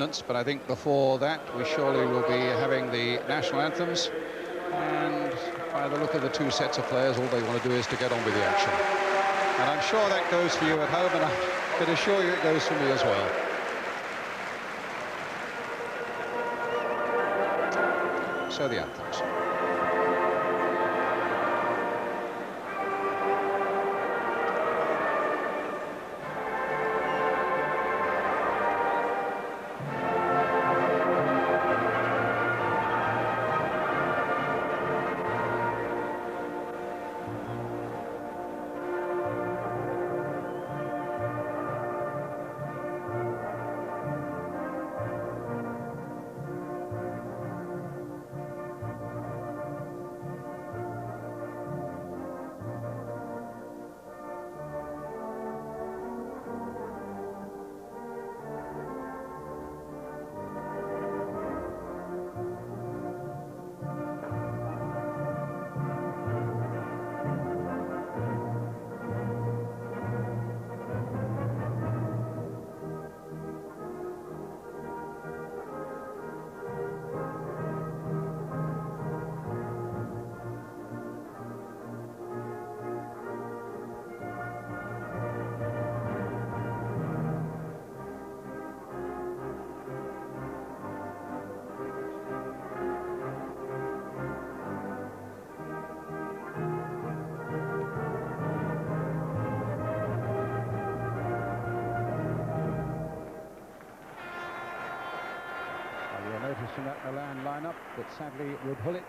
But I think before that we surely will be having the national anthems, and by the look of the two sets of players, all they want to do is to get on with the action. And I'm sure that goes for you at home, and I can assure you it goes for me as well. So the anthems. Noticing that Milan lineup, but sadly Rudhulit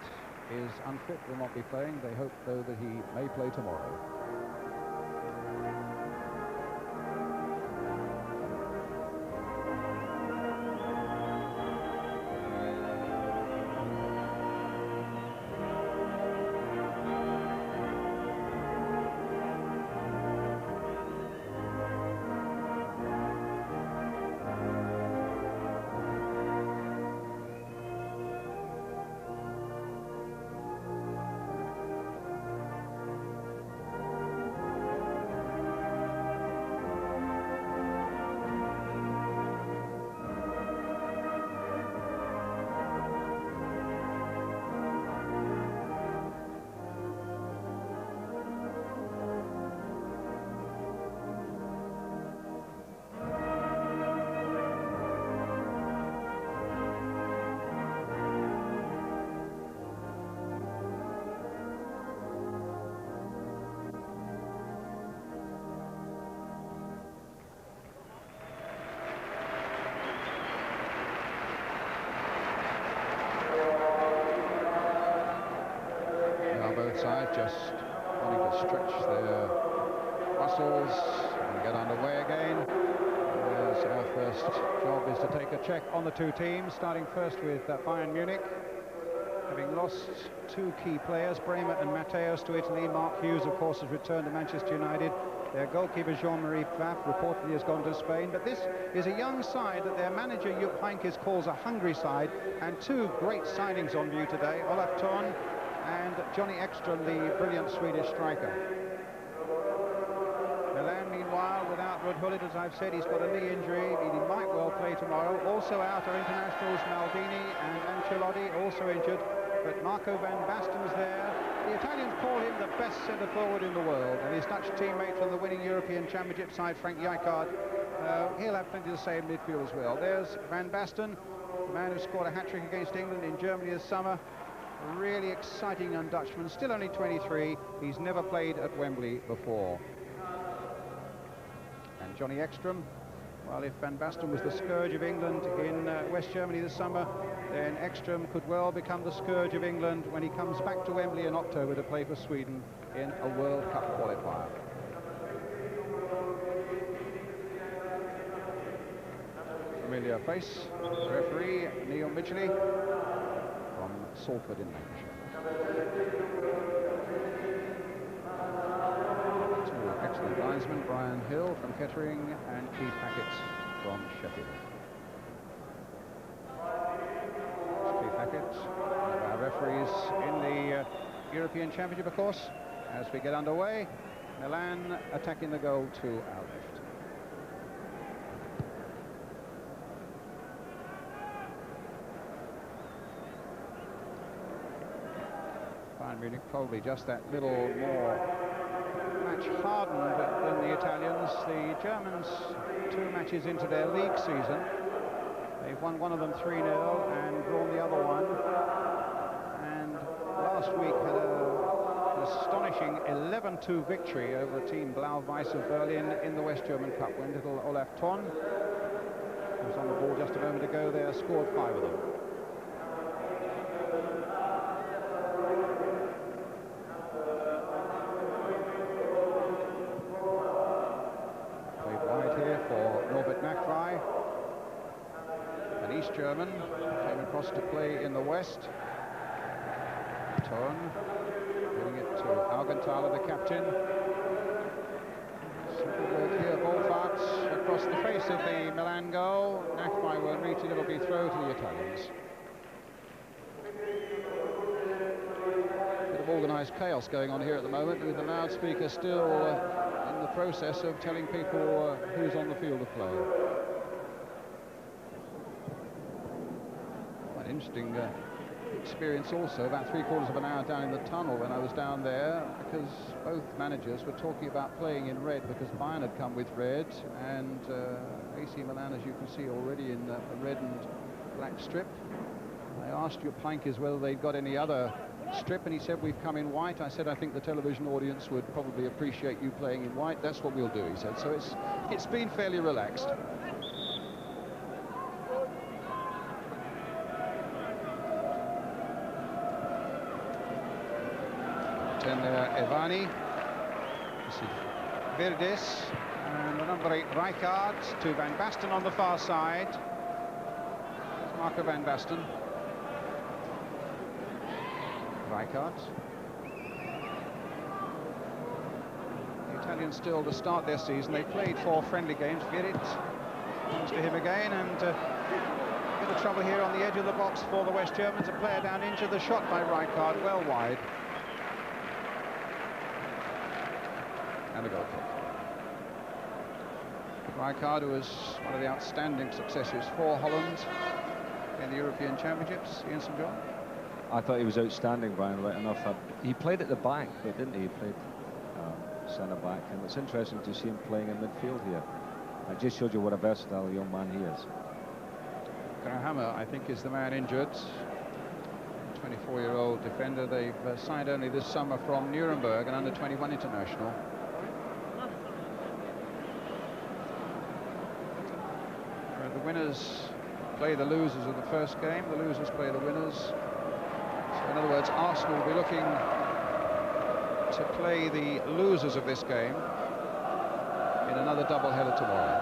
is unfit, will not be playing. They hope, though, that he may play tomorrow. Side just wanting to stretch their muscles and get underway again. As our first job is to take a check on the two teams, starting first with Bayern Munich. Having lost two key players, Bremer and Matthäus, to Italy. Mark Hughes, of course, has returned to Manchester United. Their goalkeeper, Jean-Marie Pfaff, reportedly has gone to Spain. But this is a young side that their manager, Jupp Heynckes, calls a hungry side. And two great signings on view today, Olaf Thon and Johnny Ekström, the brilliant Swedish striker. Milan, meanwhile, without Rudhulit, as I've said, he's got a knee injury. He might well play tomorrow. Also out are internationals Maldini and Ancelotti, also injured. But Marco van Basten's there. The Italians call him the best centre-forward in the world. And his Dutch teammate from the winning European Championship side, Frank Rijkaard, he'll have plenty to say in midfield as well. There's Van Basten, the man who scored a hat-trick against England in Germany this summer. A really exciting young Dutchman, still only 23. He's never played at Wembley before. And Johnny Ekström, well, if Van Basten was the scourge of England in West Germany this summer, then Ekström could well become the scourge of England when he comes back to Wembley in October to play for Sweden in a World Cup qualifier. Familiar face, referee Neil Midgley from Salford in Lancashire. Two excellent linesmen, Brian Hill from Kettering and Keith Hackett from Sheffield. Keith Hackett, one of our referees in the European Championship, of course. As we get underway, Milan attacking the goal to our left. Munich, probably just that little more match hardened than the Italians. The Germans, 2 matches into their league season, they've won one of them 3-0 and drawn the other one. And last week had an astonishing 11-2 victory over the team Blau-Weiß of Berlin in the West German Cup, when little Olaf Thon, who was on the ball just a moment ago there, scored 5 of them. East German came across to play in the West. Thon giving it to Augenthaler, the captain. Simple work here, Wohlfahrt across the face of the Milan goal. Nachwey will reach it, it'll be throw to the Italians. Bit of organised chaos going on here at the moment, with the loudspeaker still in the process of telling people who's on the field of play. Interesting experience also, about 3/4 of an hour down in the tunnel when I was down there, because both managers were talking about playing in red, because Bayern had come with red, and AC Milan, as you can see, already in a red and black strip. I asked Jupankis whether they'd got any other strip, and he said, we've come in white. I said, I think the television audience would probably appreciate you playing in white. That's what we'll do, he said. So it's been fairly relaxed. 10 there, Evani. This is Verdes, and the number 8, Rijkaard, to Van Basten on the far side. There's Marco Van Basten. Rijkaard. The Italians still to start their season. They played 4 friendly games. Virit comes to him again, and a bit of trouble here on the edge of the box for the West Germans. A player down injured. The shot by Rijkaard, well wide. And a goal kick. Rijkaard, who was one of the outstanding successes for Holland in the European Championships. Ian St. John? I thought he was outstanding, Brian, right enough. He played at the back, but didn't he? He played centre-back, and it's interesting to see him playing in midfield here. I just showed you what a versatile young man he is. Hammer, I think, is the man injured. 24-year-old defender. They've signed only this summer from Nuremberg, an under-21 international. The winners play the losers of the first game, the losers play the winners. So in other words, Arsenal will be looking to play the losers of this game in another double-header tomorrow.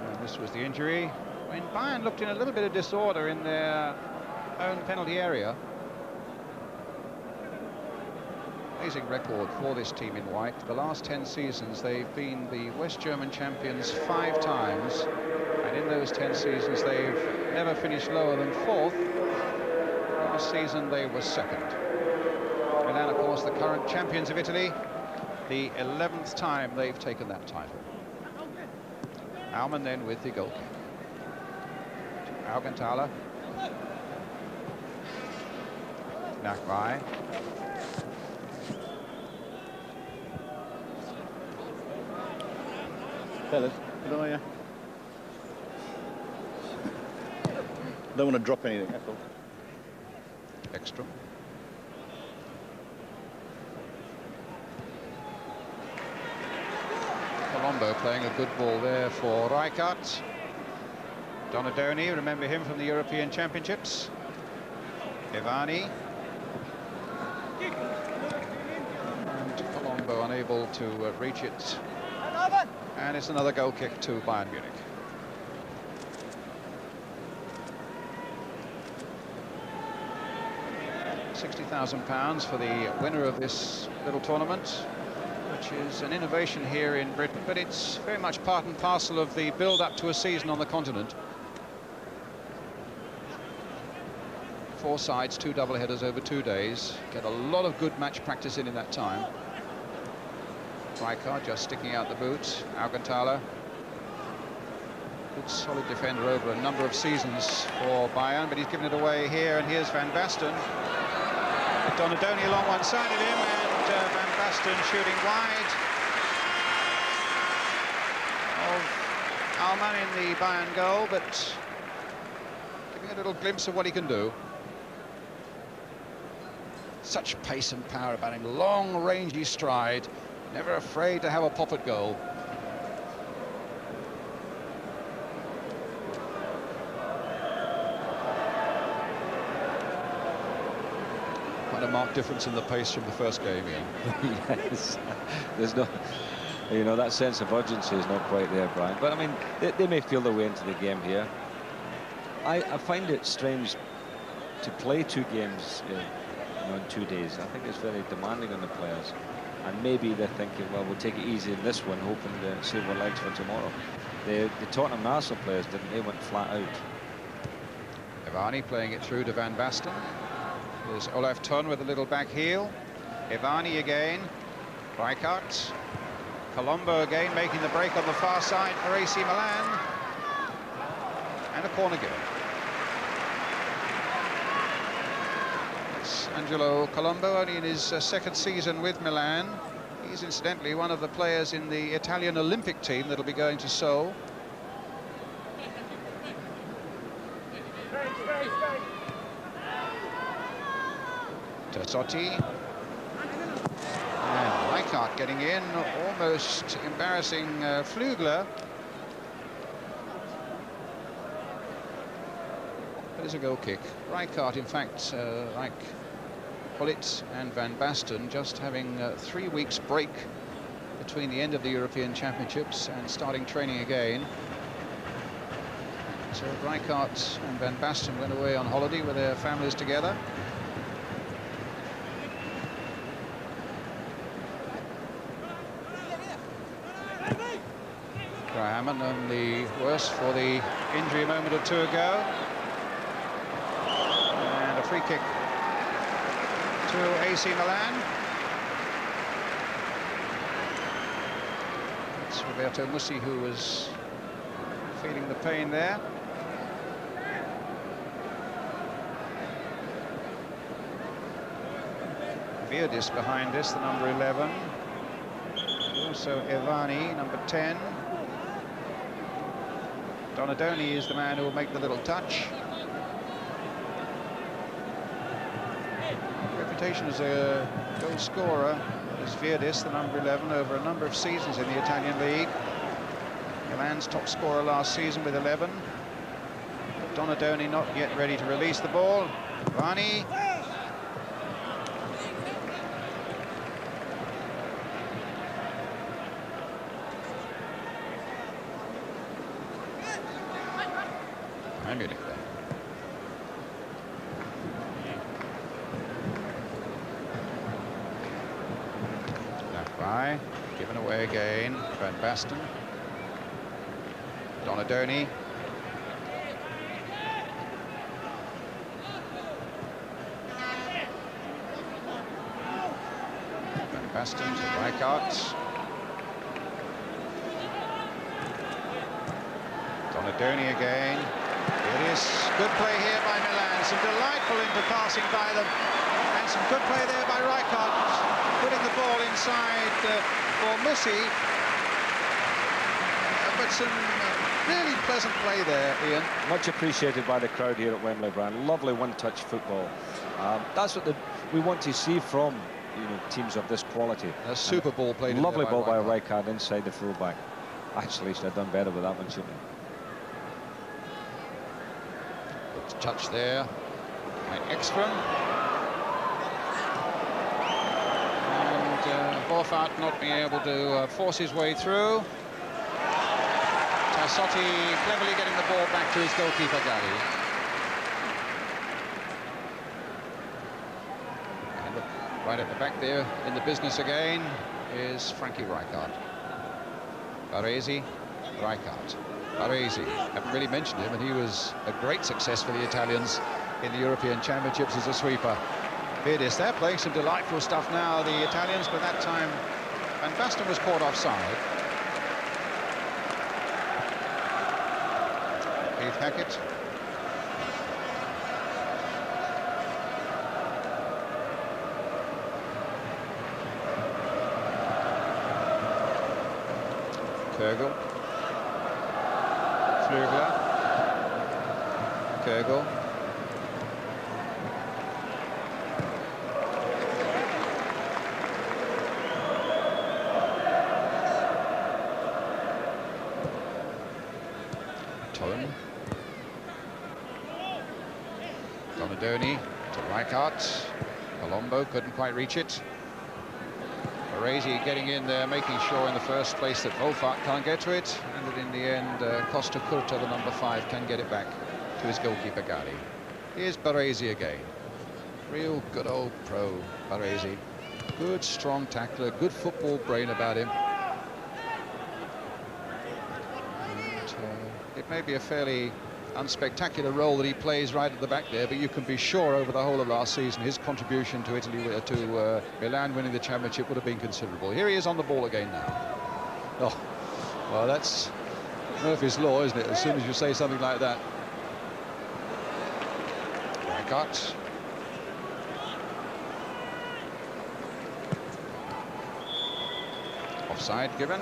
And this was the injury when Bayern looked in a little bit of disorder in their own penalty area. Amazing record for this team in white. The last 10 seasons they've been the West German champions 5 times, and in those 10 seasons they've never finished lower than 4th. Last season they were 2nd. Milan, of course, the current champions of Italy, the 11th time they've taken that title. Aumann then with the goal kick. Augenthaler. Nachwey. Fellas, how are you? Don't want to drop anything, that's all. Extra. Colombo playing a good ball there for Rijkaard. Donadoni, remember him from the European Championships. Evani. And Colombo unable to reach it. And it's another goal kick to Bayern Munich. £60,000 for the winner of this little tournament, which is an innovation here in Britain, but it's very much part and parcel of the build-up to a season on the continent. 4 sides, 2 double-headers over 2 days. Get a lot of good match practice in that time. Rijkaard just sticking out the boot. Augenthaler. Good solid defender over a number of seasons for Bayern, but he's given it away here, and here's Van Basten. Donadoni along one side of him, and Van Basten shooting wide of Alman in the Bayern goal, but giving a little glimpse of what he can do. Such pace and power about him, long, rangy stride, never afraid to have a pop at goal. Quite a marked difference in the pace from the first game, Ian. Yes, there's no, you know, that sense of urgency is not quite there, Brian. But I mean, they may feel their way into the game here. I find it strange to play 2 games in 2 days. I think it's very demanding on the players, and maybe they're thinking, well, we'll take it easy in this one, hoping to save our legs for tomorrow. The Tottenham and Arsenal players didn't. They went flat out. Ivani playing it through to Van Basten. There's Olaf Thun with a little back heel. Ivani again. Rijkaard. Colombo again making the break on the far side for AC Milan. And a corner given. It's Angelo Colombo, only in his second season with Milan. He's incidentally one of the players in the Italian Olympic team that'll be going to Seoul. Tassotti. And Rijkaard getting in, almost embarrassing Flügler. There's a goal kick. Rijkaard, in fact, like Gullit and Van Basten, just having 3 weeks break between the end of the European Championships and starting training again. So Rijkaard and Van Basten went away on holiday with their families together. Graham only worse for the injury a moment or two ago. And a free kick to AC Milan. It's Roberto Mussi who was feeling the pain there. Virdis behind this, the number 11. Also Ivani, number 10. Donadoni is the man who will make the little touch. Reputation as a goal scorer is Virdis, the number 11, over a number of seasons in the Italian league. Milan's top scorer last season with 11. Donadoni not yet ready to release the ball. Ivani. Munich there. Left by, given away again. Van Basten. Donadoni. Van Basten to Rijkaard. Donadoni again. It is good play here by Milan, some delightful interpassing by them, and some good play there by Rijkaard, putting the ball inside for Mussi. But some really pleasant play there, Ian. Much appreciated by the crowd here at Wembley, Brian. Lovely one-touch football. That's what we want to see from teams of this quality. A super ball played. Lovely ball by Rijkaard inside the fullback. Actually, should have done better with that one, shouldn't he? Touch there by Ekstrom. And Borfart not being able to force his way through. Tassotti cleverly getting the ball back to his goalkeeper, Gary. And look, right at the back there in the business again is Frankie Rijkaard. Baresi, Rijkaard. Baresi, haven't really mentioned him, and he was a great success for the Italians in the European Championships as a sweeper. Virdis, they're playing some delightful stuff now, the Italians, but that time Van Basten was caught offside. Keith Hackett. Kegel. Flügler. Kegel. Tone. Donadoni to Rijkaard. Colombo couldn't quite reach it. Baresi getting in there, making sure in the first place that Wolfart can't get to it, and that in the end Costa Curta, the number 5, can get it back to his goalkeeper Gali. Here's Baresi again. Real good old pro Baresi. Good strong tackler, good football brain about him. And, it may be a fairly unspectacular role that he plays right at the back there, but you can be sure over the whole of last season his contribution to Italy, to Milan winning the championship would have been considerable. Here he is on the ball again now. Oh, well, that's Murphy's law, isn't it? As soon as you say something like that. Rijkaard. Offside given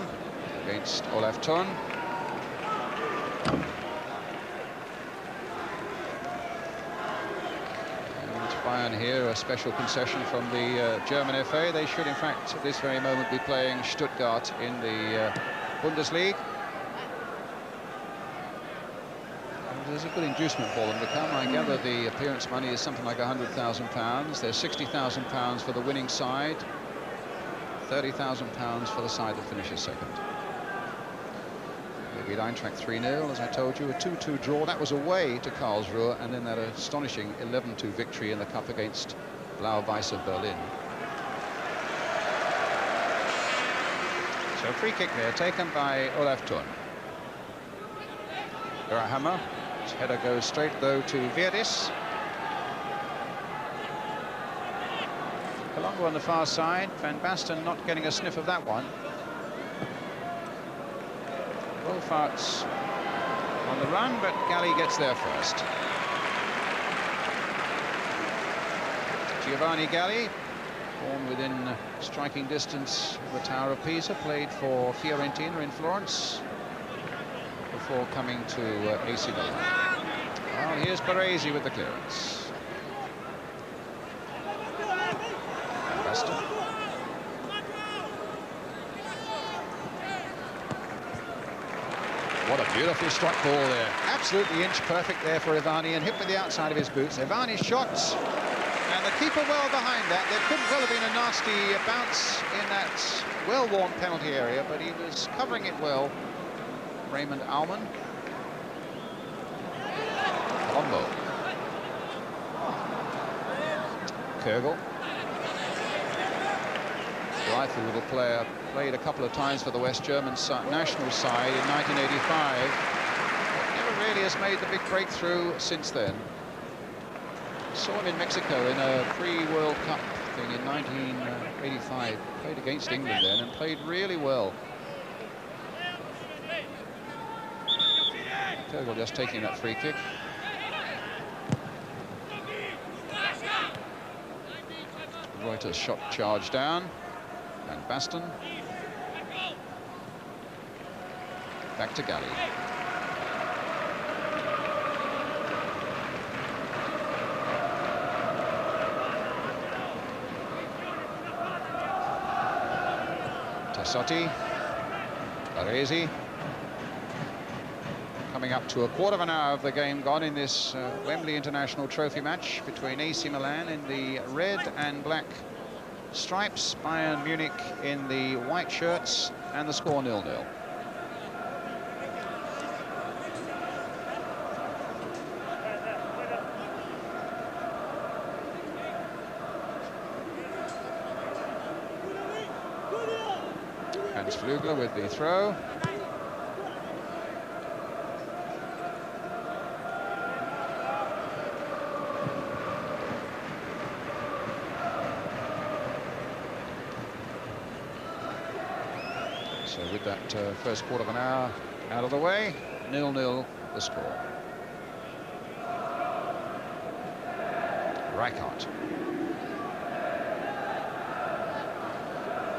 against Olaf Thun. Bayern here, a special concession from the German FA. They should, in fact, at this very moment be playing Stuttgart in the Bundesliga. And there's a good inducement for them to come. I gather the appearance money is something like £100,000. There's £60,000 for the winning side, £30,000 for the side that finishes second. They beat Eintracht 3-0, as I told you, a 2-2 draw. That was away to Karlsruhe, and then that astonishing 11-2 victory in the cup against Blau-Weiss of Berlin. So free kick there, taken by Olaf Thun. Hammer. His header goes straight, though, to Virdis. Colombo on the far side. Van Basten not getting a sniff of that one. Wolfart's on the run, but Gali gets there first. Giovanni Gali, born within striking distance of the Tower of Pisa, played for Fiorentina in Florence before coming to AC Milan. Well, here's Baresi with the clearance. Basten. What a beautifully struck ball there. Absolutely inch perfect there for Ivani, and hit with the outside of his boots. Ivani's shots, and the keeper well behind that. There couldn't well have been a nasty bounce in that well-worn penalty area, but he was covering it well. Raymond Aumann. Colombo. Kegel. Delightful little player. Played a couple of times for the West German national side in 1985. But never really has made the big breakthrough since then. Saw him in Mexico in a pre-World Cup thing in 1985. Played against England then and played really well. Kegel just taking that free kick. Reuter's shot charged down. And Basten. Back to Gali. Tassotti. Baresi. Coming up to a quarter of an hour of the game gone in this Wembley International Trophy match between AC Milan in the red and black stripes, Bayern Munich in the white shirts, and the score 0-0. Hans Flügler with the throw. So with that first quarter of an hour out of the way, 0-0 the score. Rijkaard.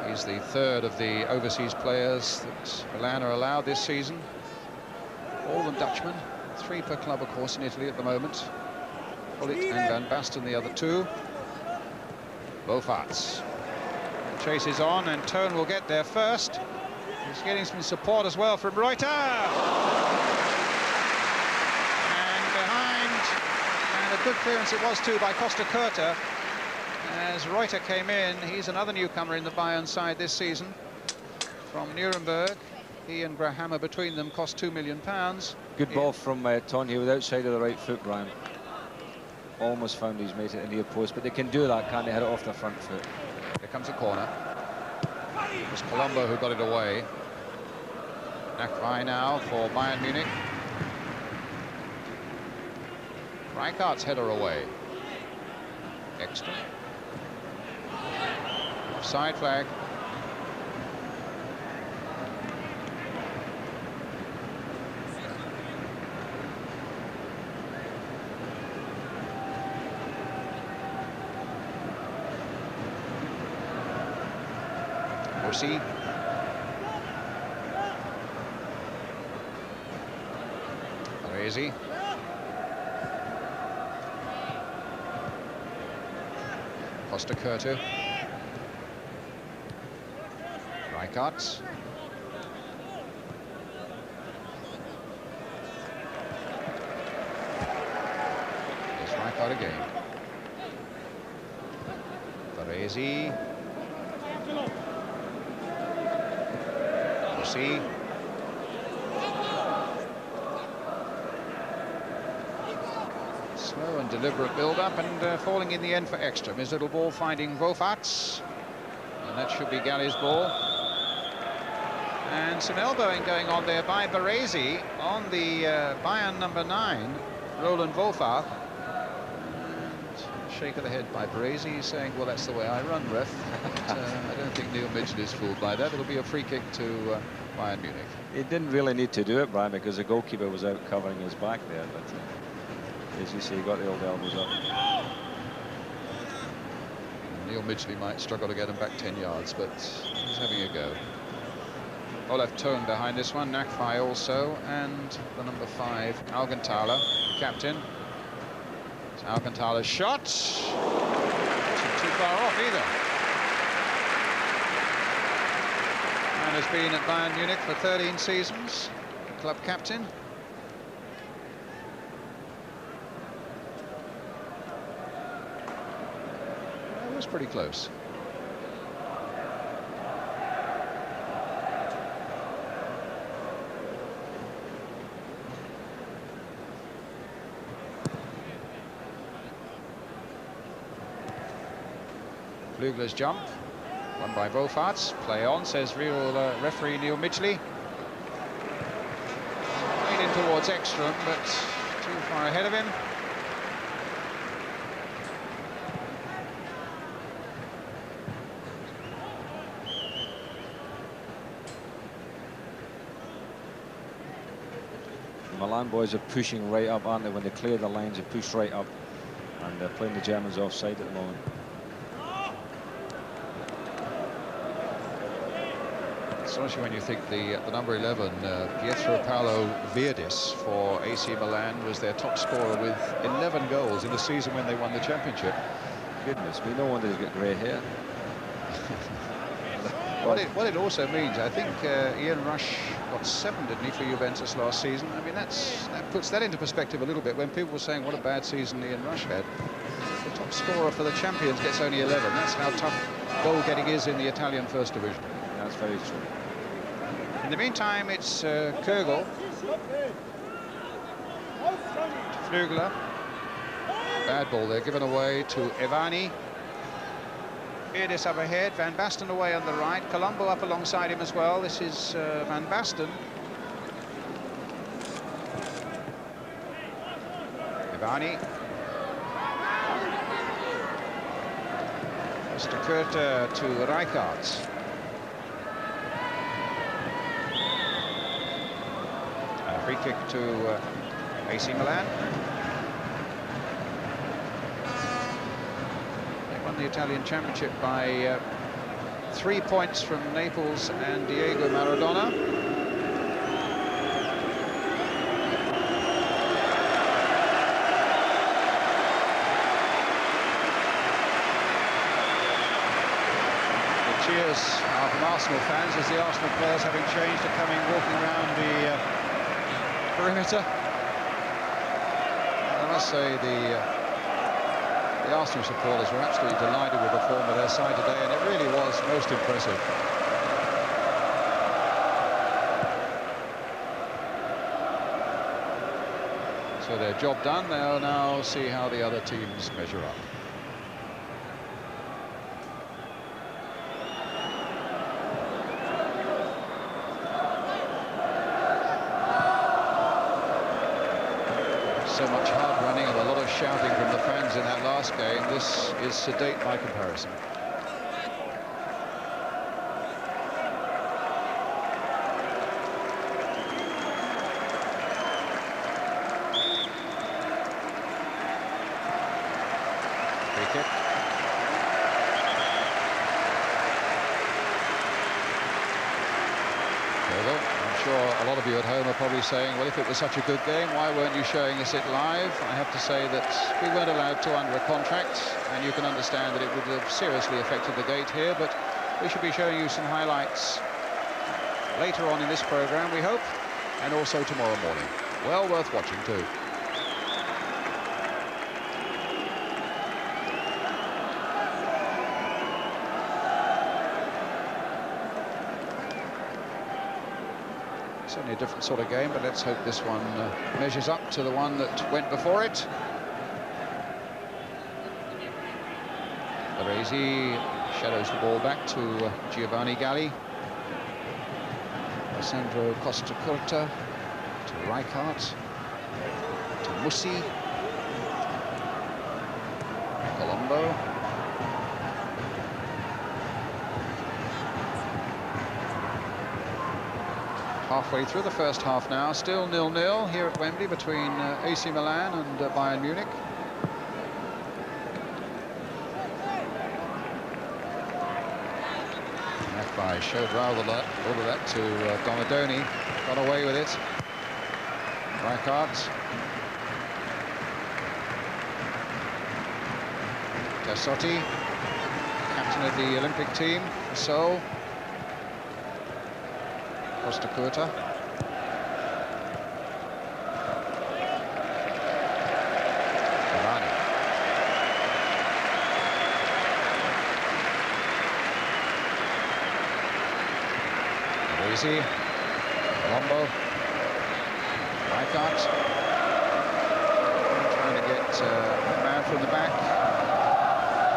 He's the third of the overseas players that Milan are allowed this season. All of them Dutchmen, 3 per club, of course, in Italy at the moment. Gullit and Van Basten, the other 2. Bovaerts chases on, and Toon will get there first. He's getting some support as well from Reuter. And behind, and a good clearance it was too by Costa Curta. As Reuter came in, he's another newcomer in the Bayern side this season. From Nuremberg, he and Grahammer between them cost £2 million. Good ball from Toon here with outside of the right foot, Brian. Almost found his mate at the near post, but they can do that, can't they? Hit it off their front foot. Here comes a corner. It was Colombo who got it away. Nakrai now for Bayern Munich. Rijkaard's header away. Extra. Offside flag. Orsi. Baresi. Costa Curta. Rijkaard. There's Rijkaard again. Baresi. Orsi. Slow and deliberate build-up, and falling in the end for extra. His little ball finding Bovaerts, and that should be Galli's ball. And some elbowing going on there by Baresi on the Bayern number 9, Roland Bovaerts. And a shake of the head by Baresi, saying, well, that's the way I run, ref. But, I don't think Neil Midgley is fooled by that. It'll be a free kick to Bayern Munich. He didn't really need to do it, Brian, because the goalkeeper was out covering his back there. But as you see, he got the old elbows up. Neil Midgley might struggle to get him back 10 yards, but he's having a go. Olaf Toon behind this one, Nakfai also, and the number 5, Augenthaler, captain. It's Augenthaler's shot. Wasn't too far off either. And has been at Bayern Munich for 13 seasons, club captain. It was pretty close. Flugler's jump, won by Bovaerts. Play on, says real referee Neil Midgley. Played in towards Ekstrom, but too far ahead of him. The Milan boys are pushing right up, aren't they? When they clear the lines, they push right up, and they're playing the Germans offside at the moment. Especially when you think the number 11, Pietro Paolo Virdis for AC Milan, was their top scorer with 11 goals in the season when they won the championship. Goodness me, no wonder he's got grey hair. What it also means, I think Ian Rush got 7, didn't he, for Juventus last season? I mean, that puts that into perspective a little bit. When people were saying what a bad season Ian Rush had, the top scorer for the champions gets only 11. That's how tough goal-getting is in the Italian First Division. That's very true. In the meantime, it's Kögel. Flugler. Bad ball there, given away to Evani. Virdis up ahead, Van Basten away on the right. Colombo up alongside him as well. This is Van Basten. Evani. Costa Curta to Rijkaard. Free kick to AC Milan. the Italian Championship by 3 points from Naples and Diego Maradona. The cheers are from Arsenal fans as the Arsenal players, having changed, are coming walking around the perimeter. I must say the Arsenal supporters were absolutely delighted with the form of their side today, and it really was most impressive. So their job done, they'll now see how the other teams measure up. So much hard running and a lot of shouting from the fans in that last game. This is sedate by comparison. Free kick. I'm sure a lot of you at home are probably saying, well, if it was such a good game, why weren't you showing us it live? I have to say that we weren't allowed to under a contract, and you can understand that it would have seriously affected the gate here, but we should be showing you some highlights later on in this programme, we hope, and also tomorrow morning. Well worth watching too. Certainly a different sort of game, but let's hope this one measures up to the one that went before it. Baresi shadows the ball back to Giovanni Galli. Alessandro Costa Curta to Rijkaard, to Mussi, Colombo. Halfway through the first half now, still 0-0 here at Wembley between AC Milan and Bayern Munich. That showed rather all of that to Donadoni, got away with it. Rijkaard. Tassotti, captain of the Olympic team for Seoul. Costa Curta. Cavani. Baresi. Colombo. Rijkaard. Trying to get a man from the back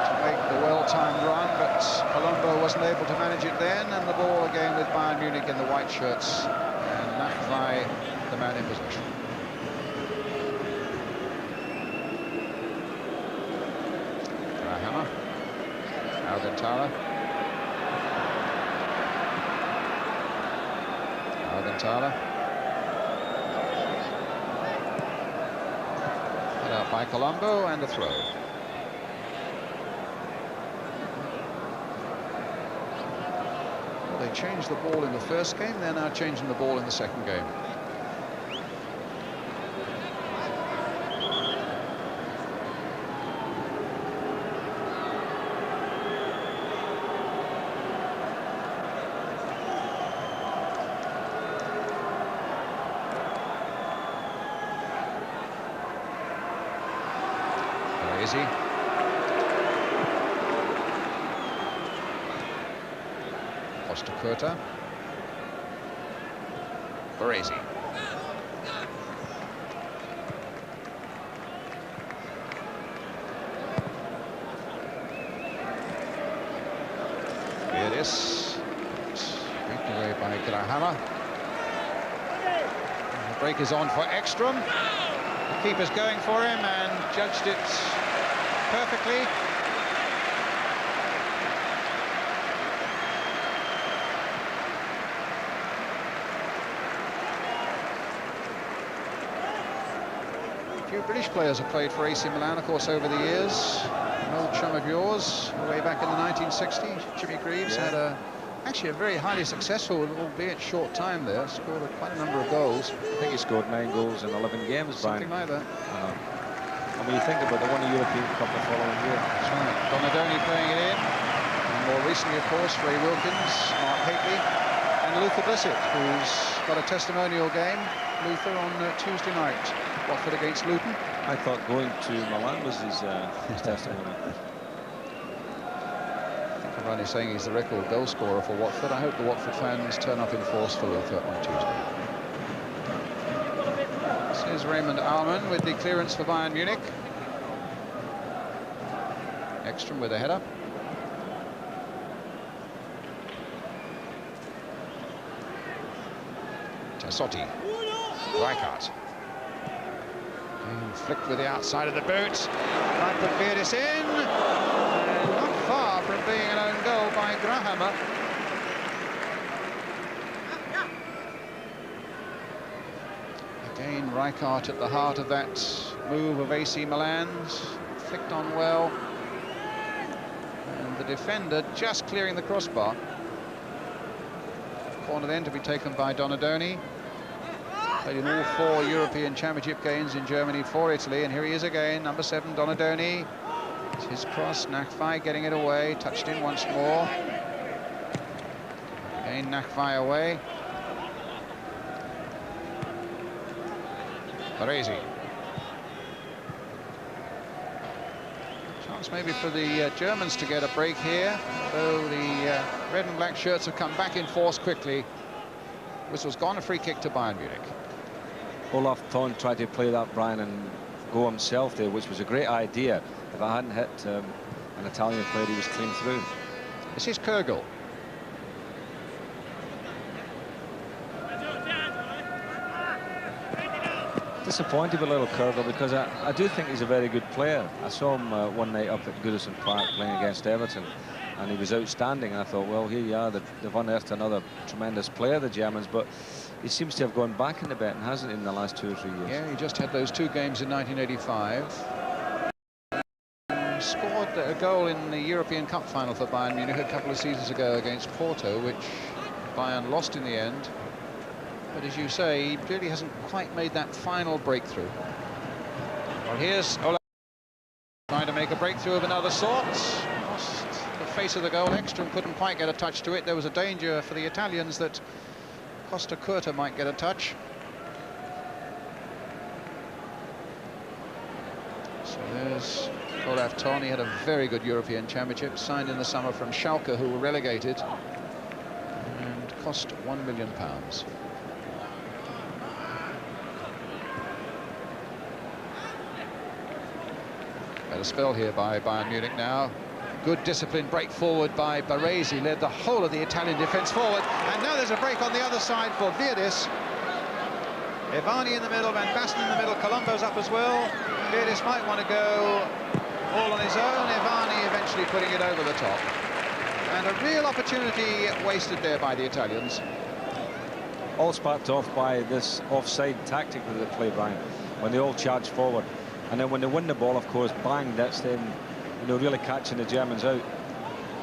to make the well-timed run, but Colombo wasn't able to manage it then, and the ball again with Bayern Munich in the white shirts, and Nakvai, the man in possession. Hammer. Alcantara. Put out by Colombo, and a throw. Well, they changed the ball in the first game, they're now changing the ball in the second game. Baresi. Costa Curta. Baresi. Here it is. Beaten away by Grahama. The break is on for Ekstrom. The keeper's going for him and judged it perfectly. few British players have played for AC Milan, of course, over the years. An old chum of yours, way back in the 1960s, Jimmy Greaves, had actually a very highly successful, albeit short time there, scored quite a number of goals. I think he scored 9 goals in 11 games, Something Brian. like that. And when you think about it, they won the European Cup the following year. That's right. Donadoni playing it in. And more recently, of course, Ray Wilkins, Mark Hateley, and Luther Blissett, who's got a testimonial game, Luther, on Tuesday night. Watford against Luton. I thought going to Milan was his testimony. I think I'm only saying he's the record goal scorer for Watford. I hope the Watford fans turn up in force for Luther on Tuesday. This is Raymond Alman with the clearance for Bayern Munich. Ekstrom with a header. Tassotti. Rijkaard. Flicked with the outside of the boot. Right, put Virdis in. And not far from being an own goal by Grahammer. Again, Rijkaard at the heart of that move of AC Milan's. Flicked on well. And the defender just clearing the crossbar. Corner then to be taken by Donadoni. Played in all 4 European Championship games in Germany for Italy, and here he is again, number 7, Donadoni. It's his cross, Nakfai getting it away, touched in once more. Again, Nakfai away. Baresi. Chance maybe for the Germans to get a break here, though the red and black shirts have come back in force quickly. Whistle's gone, a free kick to Bayern Munich. Olaf Thon tried to play that, Brian, and go himself there, which was a great idea. If I hadn't hit an Italian player, he was clean through. This is Kürgel. Disappointed with little Kürgel because I do think he's a very good player. I saw him one night up at Goodison Park playing against Everton, and he was outstanding. I thought, well, here you are, they've unearthed another tremendous player, the Germans, but he seems to have gone back in the betting, hasn't he, in the last 2 or 3 years? Yeah, he just had those 2 games in 1985. Scored a goal in the European Cup final for Bayern Munich a couple of seasons ago against Porto, which Bayern lost in the end. But as you say, he really hasn't quite made that final breakthrough. Well, here's Olaf trying to make a breakthrough of another sort. Lost the face of the goal. Ekstrom couldn't quite get a touch to it. There was a danger for the Italians that Costa Curta might get a touch. So there's Olaf Thon. He had a very good European Championship, signed in the summer from Schalke, who were relegated, and cost £1 million. Better spell here by Bayern Munich now. Good disciplined break forward by Baresi, led the whole of the Italian defence forward, and now there's a break on the other side for Virdis. Ivani in the middle, Van Basten in the middle, Colombo's up as well. Virdis might want to go all on his own, Ivani eventually putting it over the top. And a real opportunity wasted there by the Italians. All sparked off by this offside tactic that they play, Brian, when they all charge forward. And then when they win the ball, of course, bang, that's them, you know, really catching the Germans out.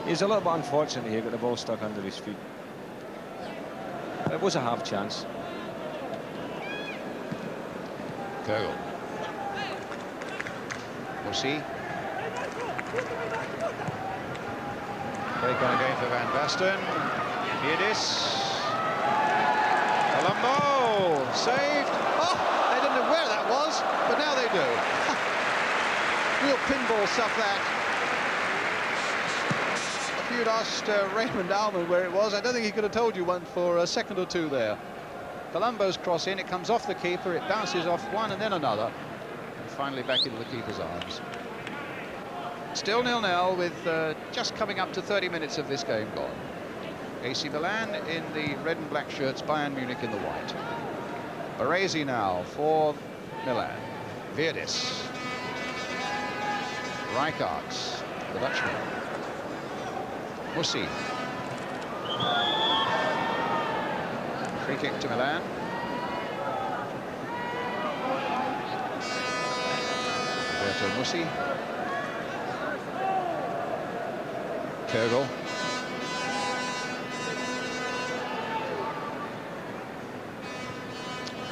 He's a little bit unfortunate here, got the ball stuck under his feet. It was a half chance. Kürgel. We'll see. Break on again for Van Basten. Virdis. Colombo saved. Oh, they didn't know where that was, but now they do. Real pinball stuff that. If you'd asked Raymond Alman where it was, I don't think he could have told you one for a second or two there. Colombo's cross in, it comes off the keeper, it bounces off one and then another, and finally back into the keeper's arms. Still 0-0 with just coming up to 30 minutes of this game gone. AC Milan in the red and black shirts, Bayern Munich in the white. Baresi now for Milan. Virdis. Rijkaard, the Dutchman. Mussi. Free kick to Milan. to Musi. Kogel.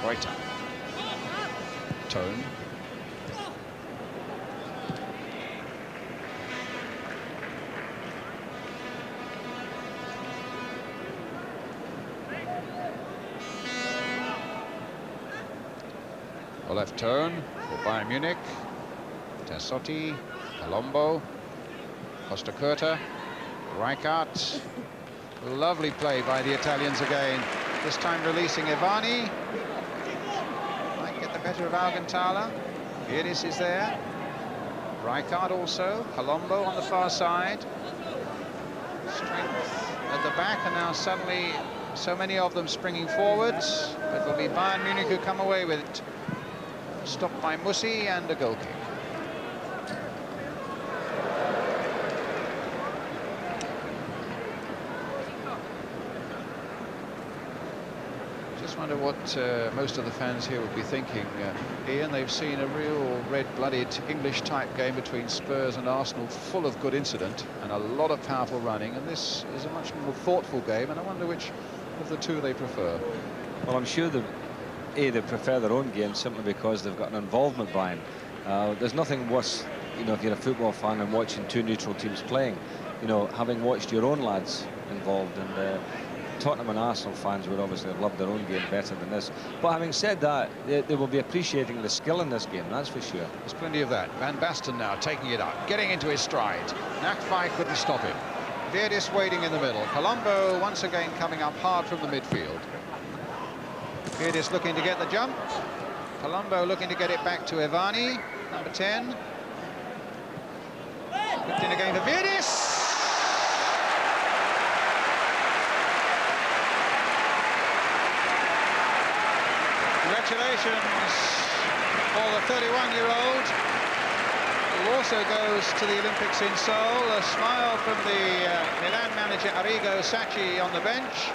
Reuter. Tone. A left turn for Bayern Munich. Tassotti, Colombo, Costa Curta, Rijkaard. Lovely play by the Italians again. This time releasing Ivani. Might get the better of Alcantara. Viedis is there. Rijkaard also. Colombo on the far side. Strength at the back, and now suddenly so many of them springing forwards. It will be Bayern Munich who come away with it. Stopped by Musi and a goal kick. Just wonder what most of the fans here will be thinking. Ian, they've seen a real red-blooded English-type game between Spurs and Arsenal, full of good incident and a lot of powerful running, and this is a much more thoughtful game, and I wonder which of the two they prefer. Well, I'm sure they prefer their own game simply because they've got an involvement behind. There's nothing worse, you know, if you're a football fan and watching two neutral teams playing, you know, having watched your own lads involved, and Tottenham and Arsenal fans would obviously have loved their own game better than this. But having said that, they will be appreciating the skill in this game, that's for sure. There's plenty of that. Van Basten now taking it up, getting into his stride. Nakfai couldn't stop him. Viedis waiting in the middle. Colombo once again coming up hard from the midfield. Viedis looking to get the jump. Colombo looking to get it back to Ivani, number 10. Whipped in again for Viedis. Congratulations for the 31-year-old, who also goes to the Olympics in Seoul. A smile from the Milan manager Arrigo Sacchi on the bench.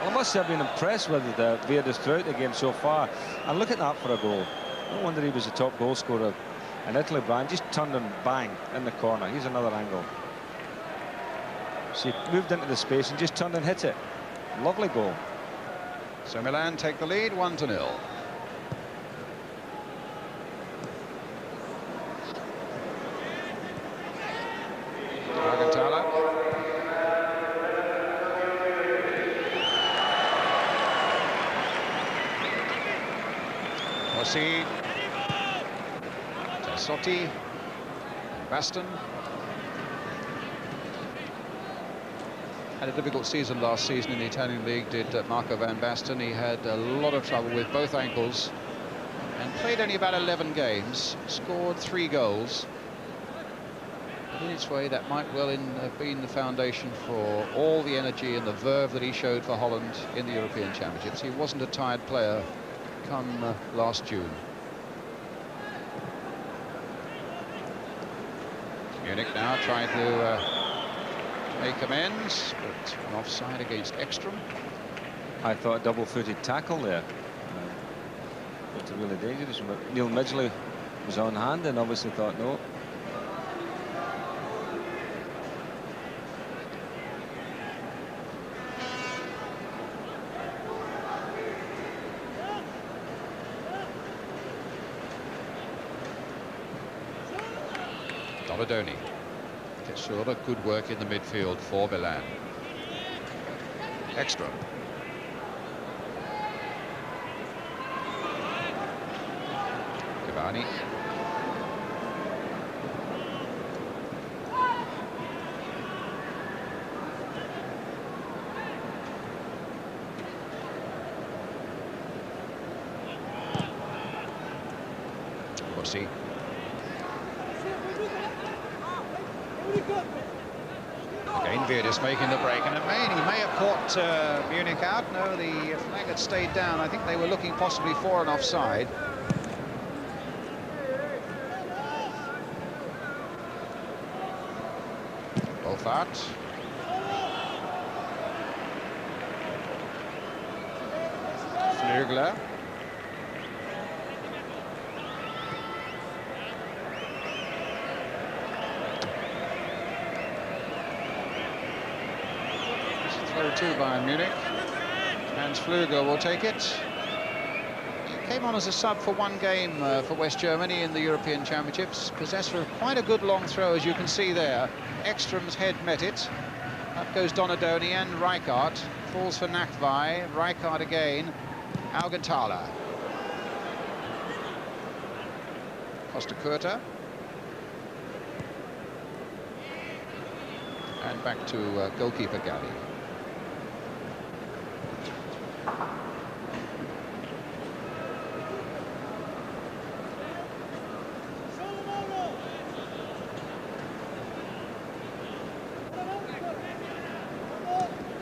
Well, I must have been impressed with Viedis throughout the game so far. And look at that for a goal. No wonder he was the top goal scorer in Italy, Brian. Just turned and bang in the corner. Here's another angle. So he moved into the space and just turned and hit it. Lovely goal. So Milan take the lead, 1-0. Alcantara. Rossi. Tassotti. Basten. Had a difficult season last season in the Italian league, did Marco Van Basten. He had a lot of trouble with both ankles and played only about 11 games, scored 3 goals. But in its way, that might well have been the foundation for all the energy and the verve that he showed for Holland in the European Championships. He wasn't a tired player come last June. Munich now trying to make amends, but an offside against Ekstrom. I thought a double-footed tackle there. Looked really dangerous, but Neil Midgley was on hand and obviously thought no. Doladoni. Sure, good work in the midfield for Milan. Extra. Cavani. Rossi. Again, Viedis making the break, and he may have caught Munich out. No, the flag had stayed down. I think they were looking possibly for an offside. Wolfart. Flügler. throw to Bayern Munich. Hans Flügel will take it. He came on as a sub for one game for West Germany in the European Championships. Possessor of quite a good long throw, as you can see there. Ekstrom's head met it. Up goes Donadoni and Rijkaard. Falls for Nakvai. Rijkaard again. Augenthaler. Costa Curta. And back to goalkeeper Galli.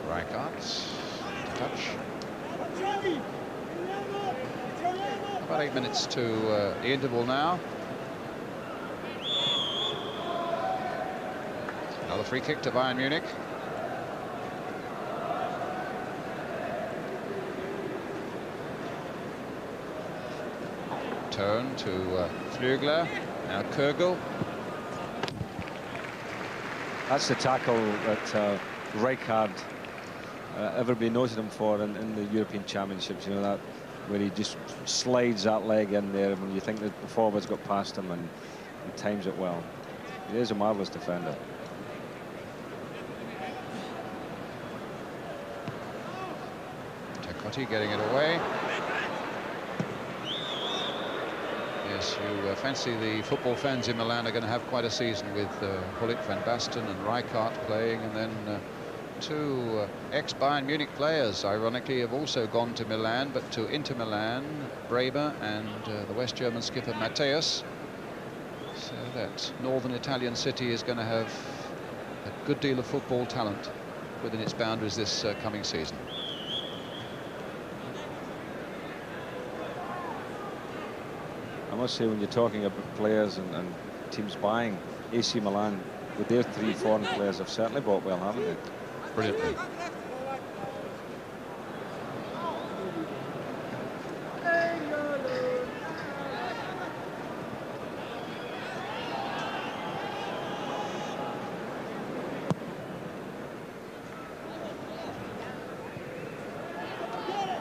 Rijkaard. Touch. About 8 minutes to the interval now. Another free kick to Bayern Munich. Turn to Flügler. Now Kögel. That's the tackle that Rijkaard everybody noted him for in the European Championships. You know, that where he just slides that leg in there when you think that the forwards got past him and times it well. He is a marvellous defender. Tekotti getting it away. Yes, you fancy the football fans in Milan are going to have quite a season with Hullit, Van Basten and Rijkaard playing, and then two ex-Bayern Munich players, ironically, have also gone to Milan, but to Inter Milan, Bremer and the West German skipper Matthäus. So that northern Italian city is going to have a good deal of football talent within its boundaries this coming season. I must say, when you're talking about players and teams buying, AC Milan, with their 3 foreign players, have certainly bought well, haven't they? Brilliantly.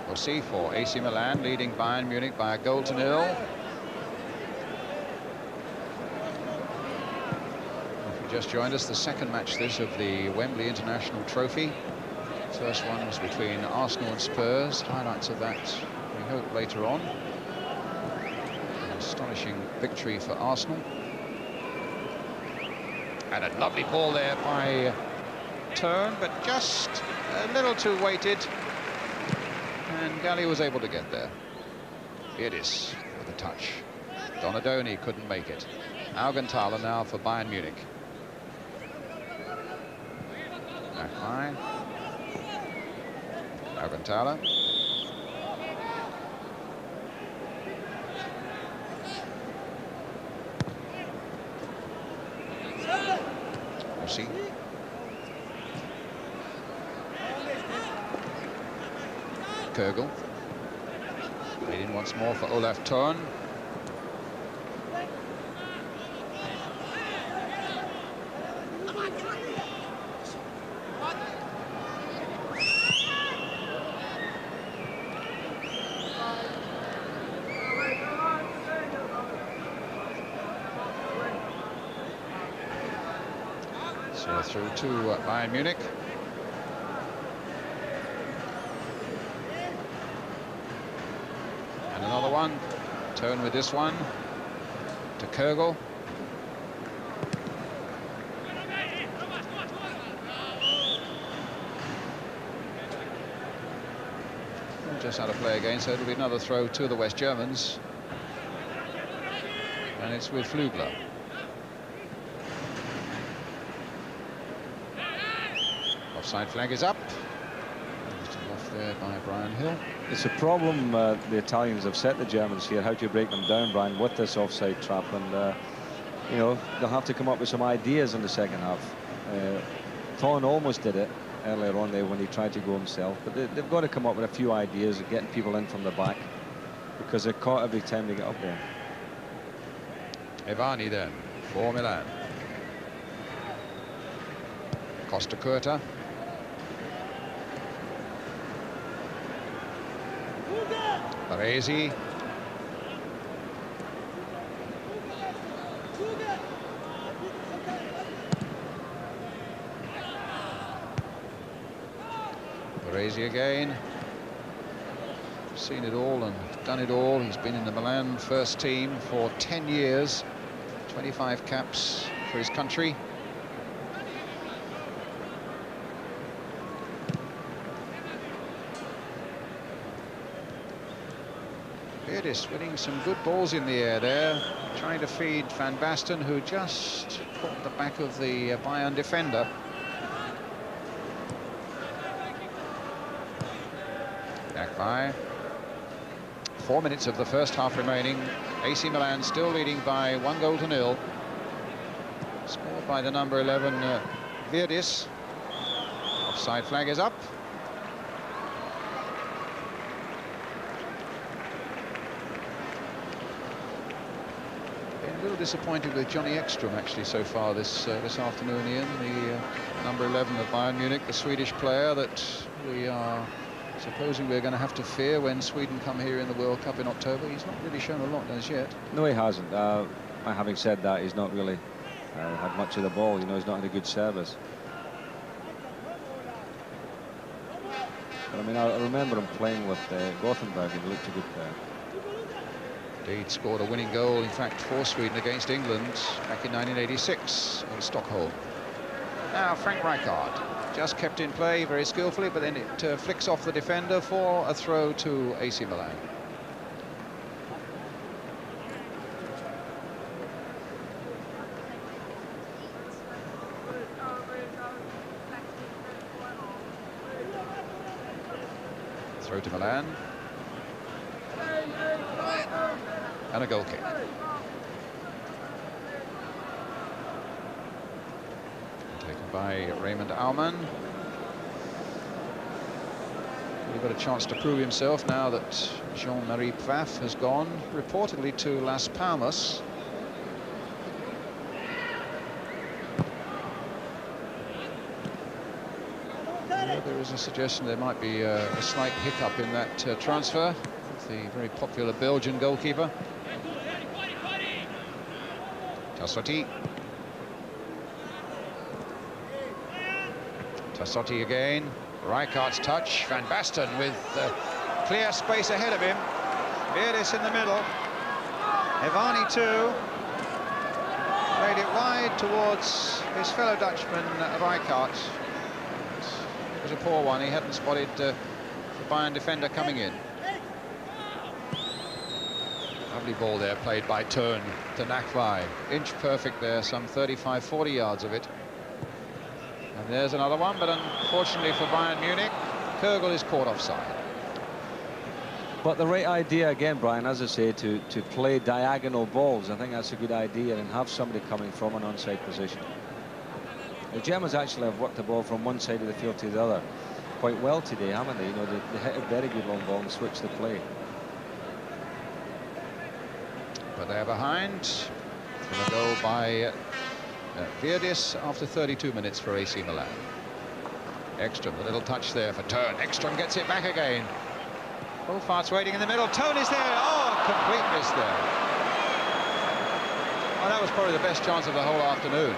We'll see for AC Milan, leading Bayern Munich by a goal to 0. Just joined us, the second match this of the Wembley International Trophy. First one was between Arsenal and Spurs. Highlights of that we hope later on. An astonishing victory for Arsenal. And a lovely ball there by Turn, but just a little too weighted. And Galli was able to get there. It is with a touch. Donadoni couldn't make it. Augenthaler now for Bayern Munich. High. Augenthaler. Rossi. Kögel. Played in once more for Olaf Thorn. Through to Bayern Munich. And another one. Turn with this one to Kögel. Just out of play again, so it'll be another throw to the West Germans. And it's with Flügler. Offside flag is up. Just off there by Brian Hill. It's a problem the Italians have set the Germans here. How do you break them down, Brian, with this offside trap? And you know, they'll have to come up with some ideas in the second half. Thorn almost did it earlier on there when he tried to go himself, but they've got to come up with a few ideas of getting people in from the back, because they're caught every time they get up there. Evani then for Milan. Costa Curta. Baresi. Baresi again. Seen it all and done it all. He's been in the Milan first team for 10 years, 25 caps for his country. Greaves winning some good balls in the air there, trying to feed Van Basten, who just caught the back of the Bayern defender. Back by. 4 minutes of the first half remaining. AC Milan still leading by 1-0. Scored by the number 11 Greaves. Offside flag is up. Been a little disappointed with Johnny Ekstrom actually so far this afternoon, Ian. The number 11 of Bayern Munich, the Swedish player that we are supposing we're going to have to fear when Sweden come here in the World Cup in October. He's not really shown a lot as yet. No, he hasn't. Having said that, he's not really had much of the ball. You know, he's not had a good service. But I mean, I remember him playing with Gothenburg, and he looked a good player. Indeed, scored a winning goal, in fact, for Sweden against England back in 1986 in Stockholm. Now, Frank Rijkaard just kept in play very skillfully, but then it flicks off the defender for a throw to AC Milan. Throw to Milan. And a goal kick. Taken by Raymond Aumann. He got a chance to prove himself now that Jean-Marie Pfaff has gone, reportedly to Las Palmas. There is a suggestion there might be a slight hiccup in that transfer of the very popular Belgian goalkeeper. Tassotti. Tassotti again. Rijkaard's touch. Van Basten with clear space ahead of him. Greaves in the middle. Evani too. Played it wide towards his fellow Dutchman Rijkaard. It was a poor one. He hadn't spotted the Bayern defender coming in. Lovely ball there, played by Turn to Nakvai. Inch perfect there, some 35-40 yards of it. And there's another one, but unfortunately for Bayern Munich, Kürgel is caught offside. But the right idea again, Brian, as I say, to play diagonal balls. I think that's a good idea, and have somebody coming from an onside position. The Germans actually have worked the ball from one side of the field to the other quite well today, haven't they? You know, they hit a very good long ball and switched the play. But they're behind. From a goal by Greaves after 32 minutes for AC Milan. Ekstrom, a little touch there for Turn. Ekstrom gets it back again. Wolfart's waiting in the middle. Turn is there. Oh, complete miss there. Oh, that was probably the best chance of the whole afternoon.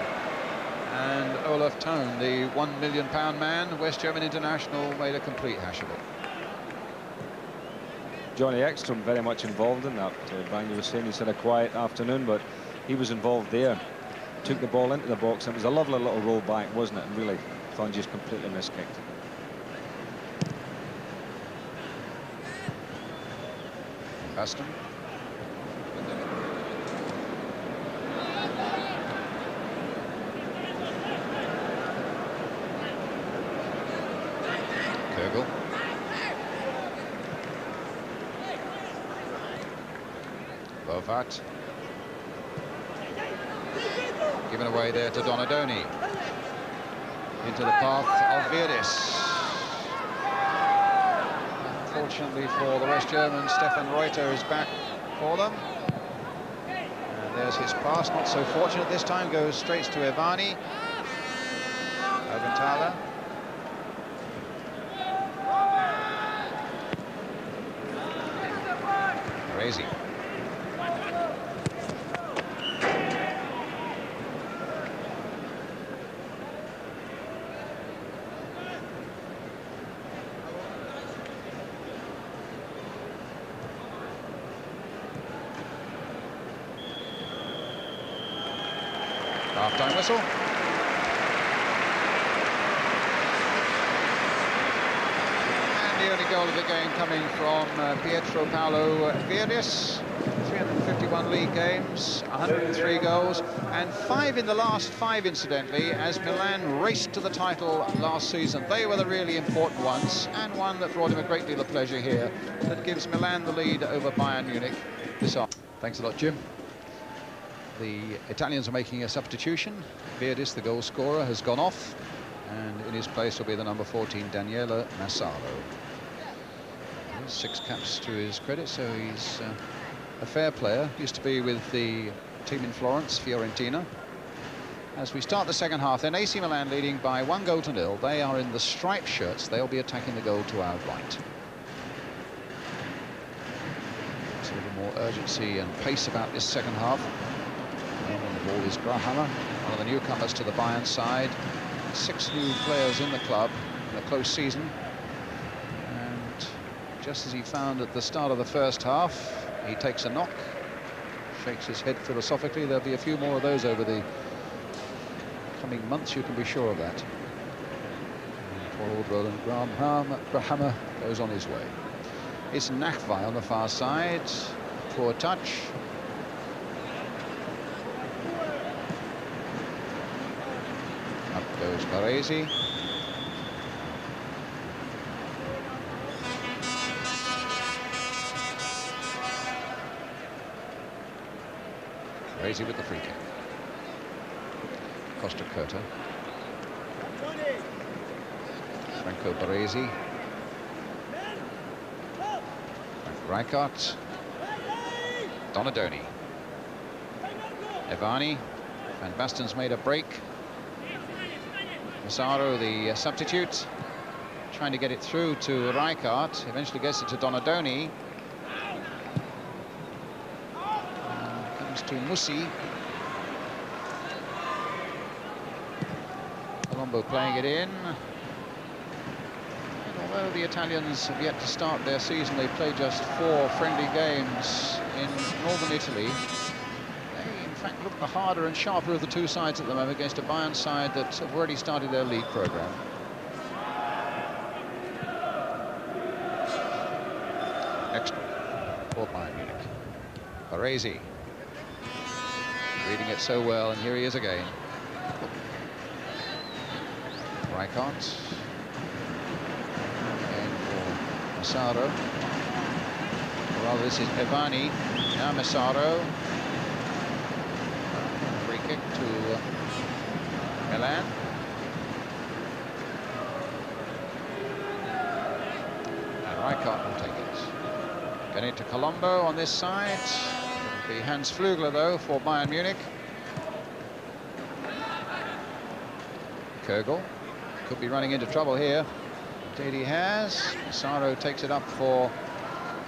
And Olaf Thon, the £1 million man, West German international, made a complete hash of it. Johnny Ekstrom very much involved in that. Brian, you were saying he's had a quiet afternoon, but he was involved there. Took the ball into the box. It was a lovely little roll back, wasn't it? And really, Thon just completely miskicked. Basten. Kürgel. Wolfart. Given away there to Donadoni. Into the path of Greaves. Unfortunately for the West Germans, Stefan Reuter is back for them. And there's his pass, not so fortunate this time, goes straight to Evani. Augenthaler. Baresi. Half-time whistle. And the only goal of the game coming from Pietro Paolo Greaves. 351 league games, 103 goals, and 5 in the last 5, incidentally, as Milan raced to the title last season. They were the really important ones, and one that brought him a great deal of pleasure here, that gives Milan the lead over Bayern Munich this afternoon. Thanks a lot, Jim. The Italians are making a substitution. Greaves, the goal scorer, has gone off, and in his place will be the number 14, Daniele Massaro. 6 caps to his credit, so he's a fair player. Used to be with the team in Florence, Fiorentina. As we start the second half, then AC Milan leading by 1-0. They are in the striped shirts. They'll be attacking the goal to our right. There's a little more urgency and pace about this second half. And the ball is Grahammer, one of the newcomers to the Bayern side. 6 new players in the club in a close season. And just as he found at the start of the first half, he takes a knock, shakes his head philosophically. There'll be a few more of those over the coming months, you can be sure of that. And poor old Roland Grahammer goes on his way. It's Nachwey on the far side. Poor touch. Up goes Baresi. Baresi with the free kick. Costa Curta. Franco Baresi. Rijkaard. Donadoni. Evani. Van Basten's made a break. Massaro, the substitute, trying to get it through to Rijkaard. Eventually gets it to Donadoni. Comes to Musi. Colombo playing it in. And although the Italians have yet to start their season, they play just 4 friendly games in northern Italy. They, in fact, look the harder and sharper of the 2 sides at the moment against a Bayern side that have already started their league programme. Extra for Bayern Munich. Baresi. Reading it so well, and here he is again. Rijkaard. Again for Massaro. Or rather, this is Evani. Now Massaro. Free kick to Milan. And Rijkaard will take it. Getting it to Colombo on this side. It'll be Hans Flügler, though, for Bayern Munich. Kögel could be running into trouble here. Indeed he has. Massaro takes it up for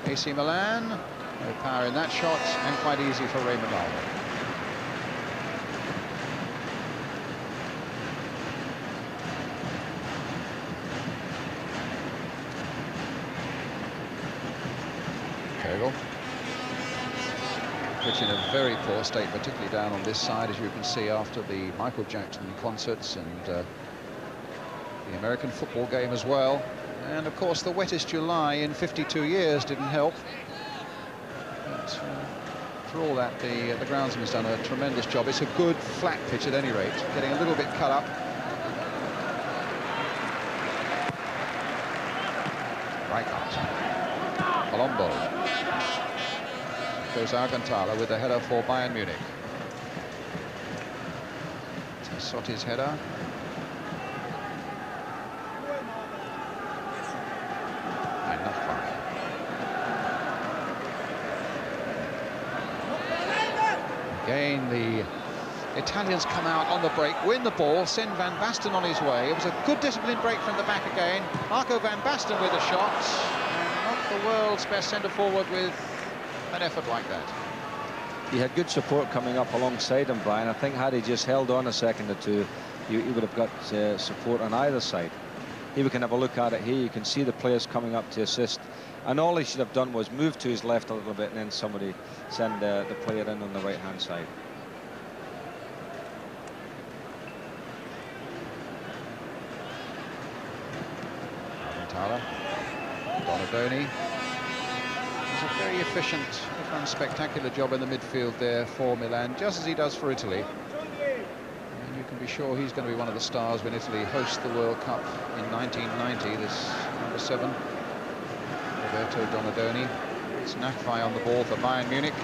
AC Milan. No power in that shot, and quite easy for Raymond Aldo. Kögel. Pitch in a very poor state, particularly down on this side, as you can see, after the Michael Jackson concerts and the American football game as well. And of course the wettest July in 52 years didn't help. But for all that, the groundsman's done a tremendous job. It's a good flat pitch at any rate, getting a little bit cut up. Rijkaard. Colombo. Goes Argentala with the header for Bayern Munich. Sotti's header. And Nachwey. Again, the Italians come out on the break, win the ball, send Van Basten on his way. It was a good disciplined break from the back again. Marco Van Basten with a shot. And not the world's best centre-forward with an effort like that. He had good support coming up alongside him, Brian. I think had he just held on a second or two, he would have got support on either side. Here we can have a look at it here. You can see the players coming up to assist. And all he should have done was move to his left a little bit and then somebody send the player in on the right-hand side. Alcantara, Donadoni. He's a very efficient, if unspectacular job in the midfield there for Milan, just as he does for Italy. And you can be sure he's going to be one of the stars when Italy hosts the World Cup in 1990, this number 7. Roberto Donadoni. It's Nakvi on the ball for Bayern Munich.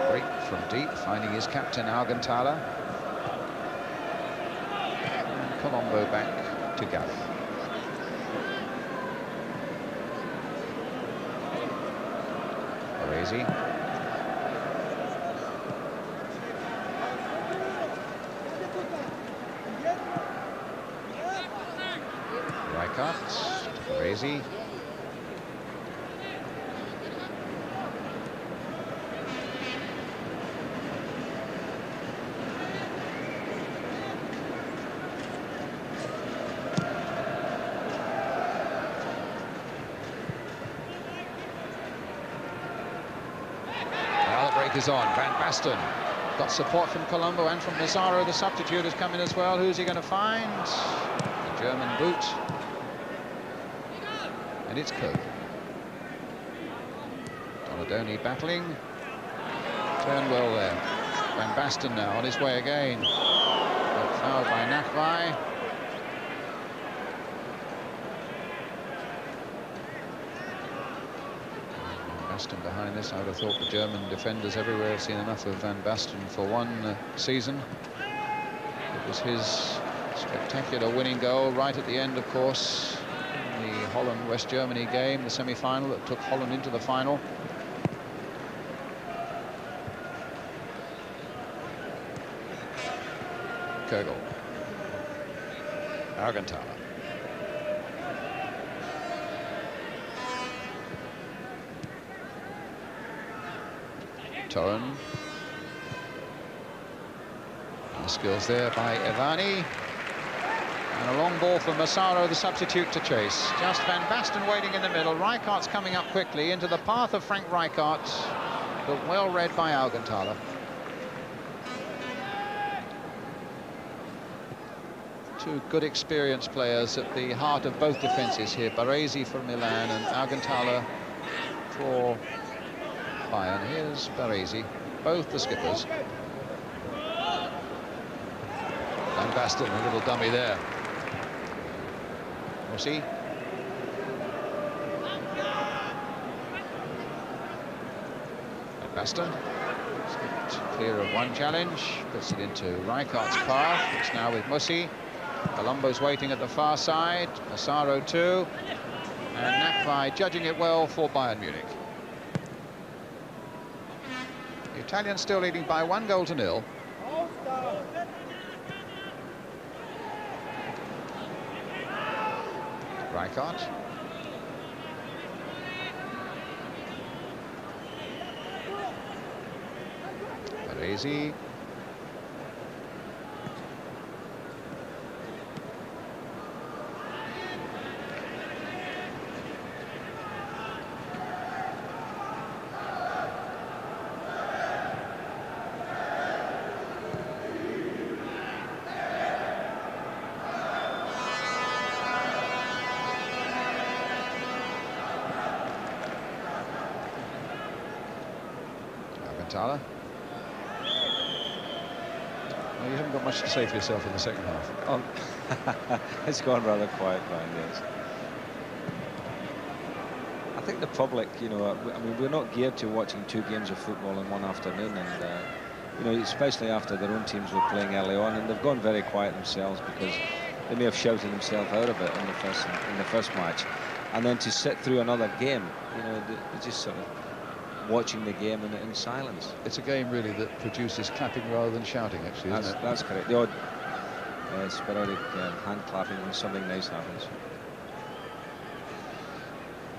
Break from deep, finding his captain Alcantara. And Colombo back to Galli. Baresi. Rijkaard, Baresi. Is on. Van Basten got support from Colombo and from Mazzaro. The substitute has come in as well. Who's he going to find? The German boot. And it's Koch. Donadoni battling. Turned well there. Van Basten now on his way again. Got fouled by Nakvi. Behind this, I would have thought the German defenders everywhere have seen enough of Van Basten for one season. It was his spectacular winning goal right at the end, of course, in the Holland-West Germany game, the semi-final that took Holland into the final. Kogel. Alcantara. Torren. The skills there by Evani. And a long ball for Massaro, the substitute, to chase. Just Van Basten waiting in the middle. Rijkaard's coming up quickly into the path of Frank Rijkaard, but well read by Alcantara. Two good experienced players at the heart of both defences here. Baresi for Milan and Alcantara for Bayern. Here's Baresi, both the skippers. Van Basten, a little dummy there. Rossi. Van Basten. Clear of one challenge, puts it into Rijkaard's path. It's now with Mussi. Colombo's waiting at the far side. Massaro too. And Nakvi judging it well for Bayern Munich. The Italians still leading by 1-0. Rijkaard. Baresi. Well, you haven't got much to say for yourself in the second half. Oh, it's gone rather quiet, Brian, yes. I think the public, you know, I mean, we're not geared to watching 2 games of football in one afternoon, and you know, especially after their own teams were playing early on, and they've gone very quiet themselves because they may have shouted themselves out of it in the first match, and then to sit through another game, you know, they just sort of watching the game in silence. It's a game really that produces clapping rather than shouting, actually, isn't it? That's correct. The odd sporadic hand clapping when something nice happens.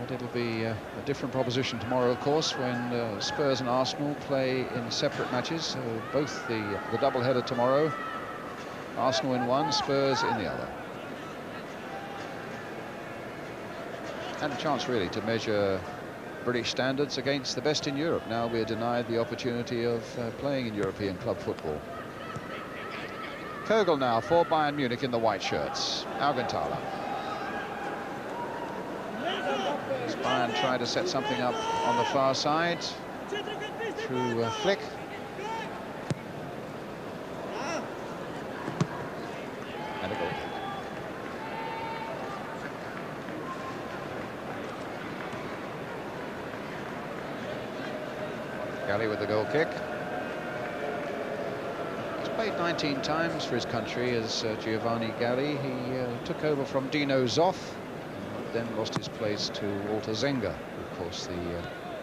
But it'll be a different proposition tomorrow, of course, when Spurs and Arsenal play in separate matches. Both the double-header tomorrow, Arsenal in one, Spurs in the other. And a chance, really, to measure British standards against the best in Europe. Now we're denied the opportunity of playing in European club football. Kogel now for Bayern Munich in the white shirts. Augenthaler. As Bayern try to set something up on the far side through Flick. And a goal kick. Galli with the goal kick. He's played 19 times for his country as Giovanni Galli. He took over from Dino Zoff, then lost his place to Walter Zenga, of course,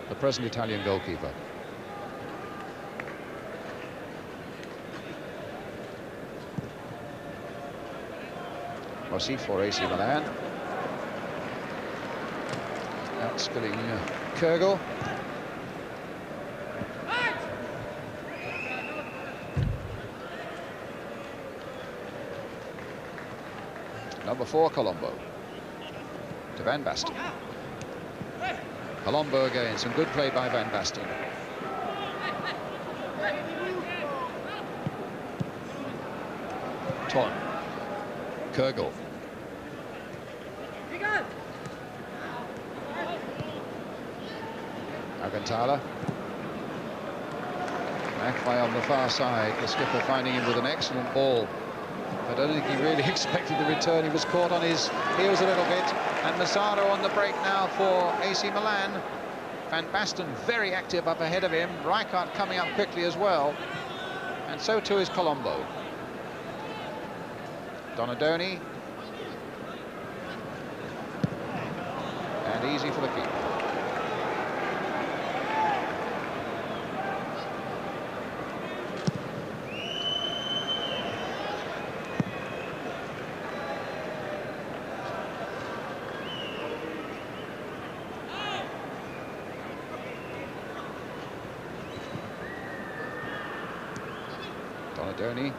the present Italian goalkeeper. Rossi for AC Milan. Outskilling Kogel. Number 4, Colombo. To Van Basten. Colombo again, some good play by Van Basten. Ton. Kogel. Augenthaler. McFly on the far side, the skipper finding him with an excellent ball. I don't think he really expected the return. He was caught on his heels a little bit. And Massaro on the break now for AC Milan. Van Basten very active up ahead of him. Rijkaard coming up quickly as well. And so too is Colombo. Donadoni. And easy for the keeper. Donadoni.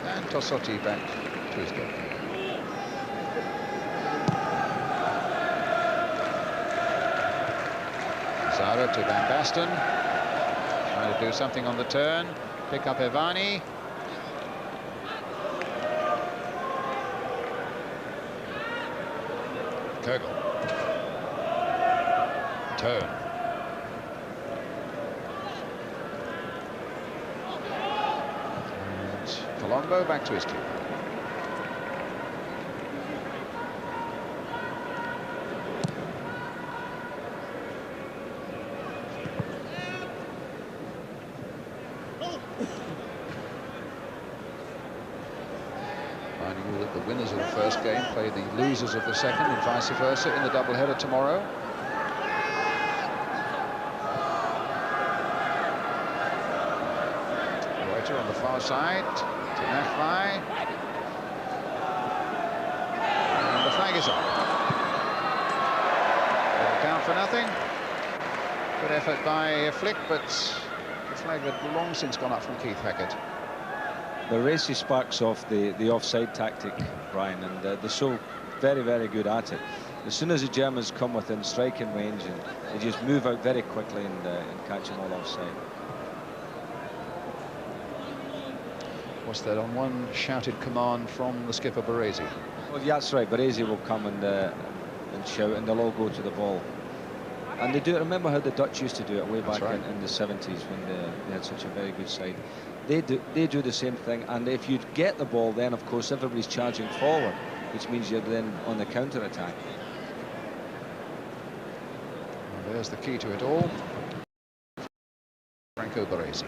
And Tossotti back to his goal. Zara to Van Basten. Trying to do something on the turn. Pick up Evani. Kogel. Turn. And Colombo back to his keeper. Reminding you that the winners of the first game play the losers of the second and vice versa in the doubleheader tomorrow. On the far side to McFly, and the flag is up. Down for nothing. Good effort by Flick, but the flag had long since gone up from Keith Hackett. The racy sparks off the offside tactic, Brian, and they're so very, very good at it. As soon as the Germans come within striking range, and they just move out very quickly and catch them all offside. Was that on one shouted command from the skipper Baresi? Well, yeah, that's right. Baresi will come and shout, and they'll all go to the ball. And they do. Remember how the Dutch used to do it way back in the 70s when they had such a very good side. They do the same thing. And if you get the ball, then of course everybody's charging forward, which means you're then on the counter attack. Well, there's the key to it all. Franco Baresi.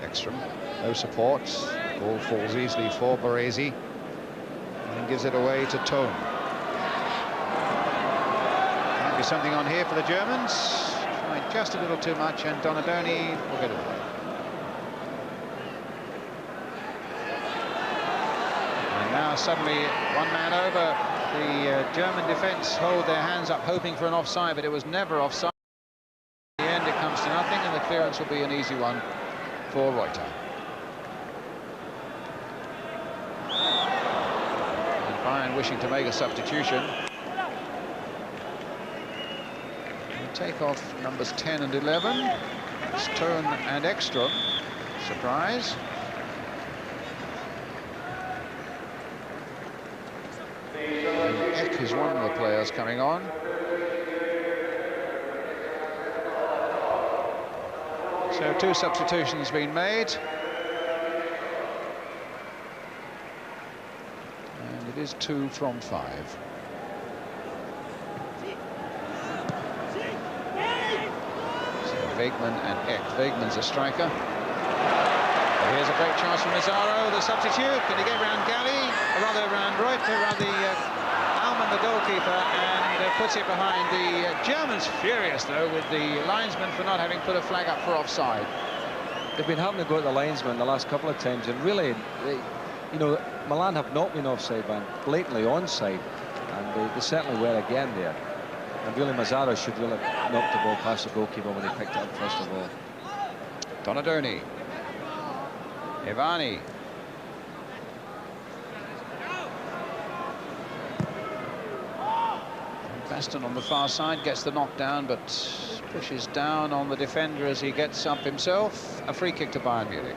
Ekstrom, no support, Ball falls easily for Baresi and gives it away to Tone. Might be something on here for the Germans. Tried just a little too much, and Donadoni will get it away. And now suddenly one man over. The German defence hold their hands up hoping for an offside, but it was never offside. In the end it comes to nothing, and the clearance will be an easy one for Reuter. And Bayern wishing to make a substitution. And take off numbers 10 and 11. Stone and Ekstrom. Surprise. Eck is one of the players coming on. So 2 substitutions been made. And it is 2 from 5. So Weigmann and Eck. Weigmann's a striker. Well, here's a great chance from Mazzaro, the substitute. Can he get round Galli? Or rather round Reuter, around the the goalkeeper, and puts it behind. The Germans furious though with the linesman for not having put a flag up for offside. They've been having to go at the linesman the last couple of times, and really, you know, Milan have not been offside, but blatantly onside, and they certainly were again there. And really, Mazzaro should really have knocked the ball past the goalkeeper when he picked it up first of all. Donadoni, Ivani. Basten on the far side gets the knockdown, but pushes down on the defender as he gets up himself. A free kick to Bayern Munich.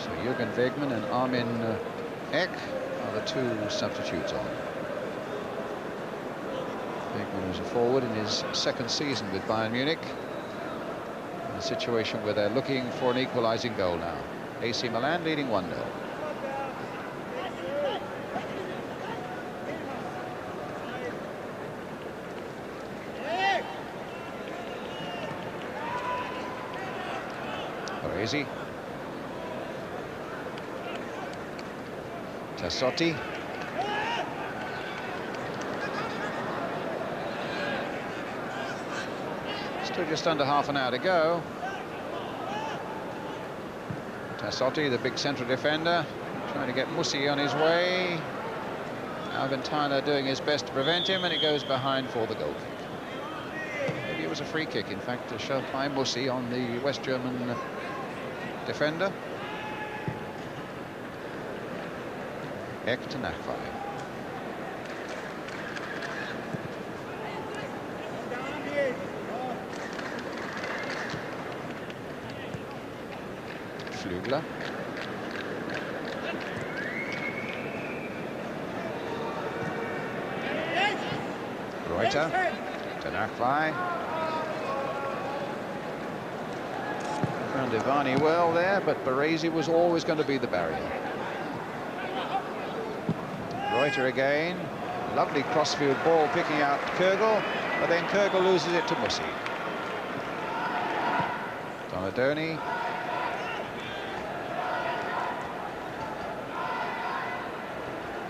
So Jürgen Weigmann and Armin Eck are the 2 substitutes on. Weigmann is a forward in his 2nd season with Bayern Munich. In a situation where they're looking for an equalising goal now. AC Milan leading 1-0. Baresi. Tassotti. Still just under half an hour to go. Tassotti, the big central defender, trying to get Mussi on his way. Alvin Tyler doing his best to prevent him, and it goes behind for the goal kick. Maybe it was a free kick, in fact, shot by Mussi on the West German defender. Eck to Nachfei. Flügler. Reuter to Nachfei. Found Ivani well there, but Baresi was always going to be the barrier. Reuter again. Lovely crossfield ball picking out Kürgel, but then Kürgel loses it to Mussi. Donadoni.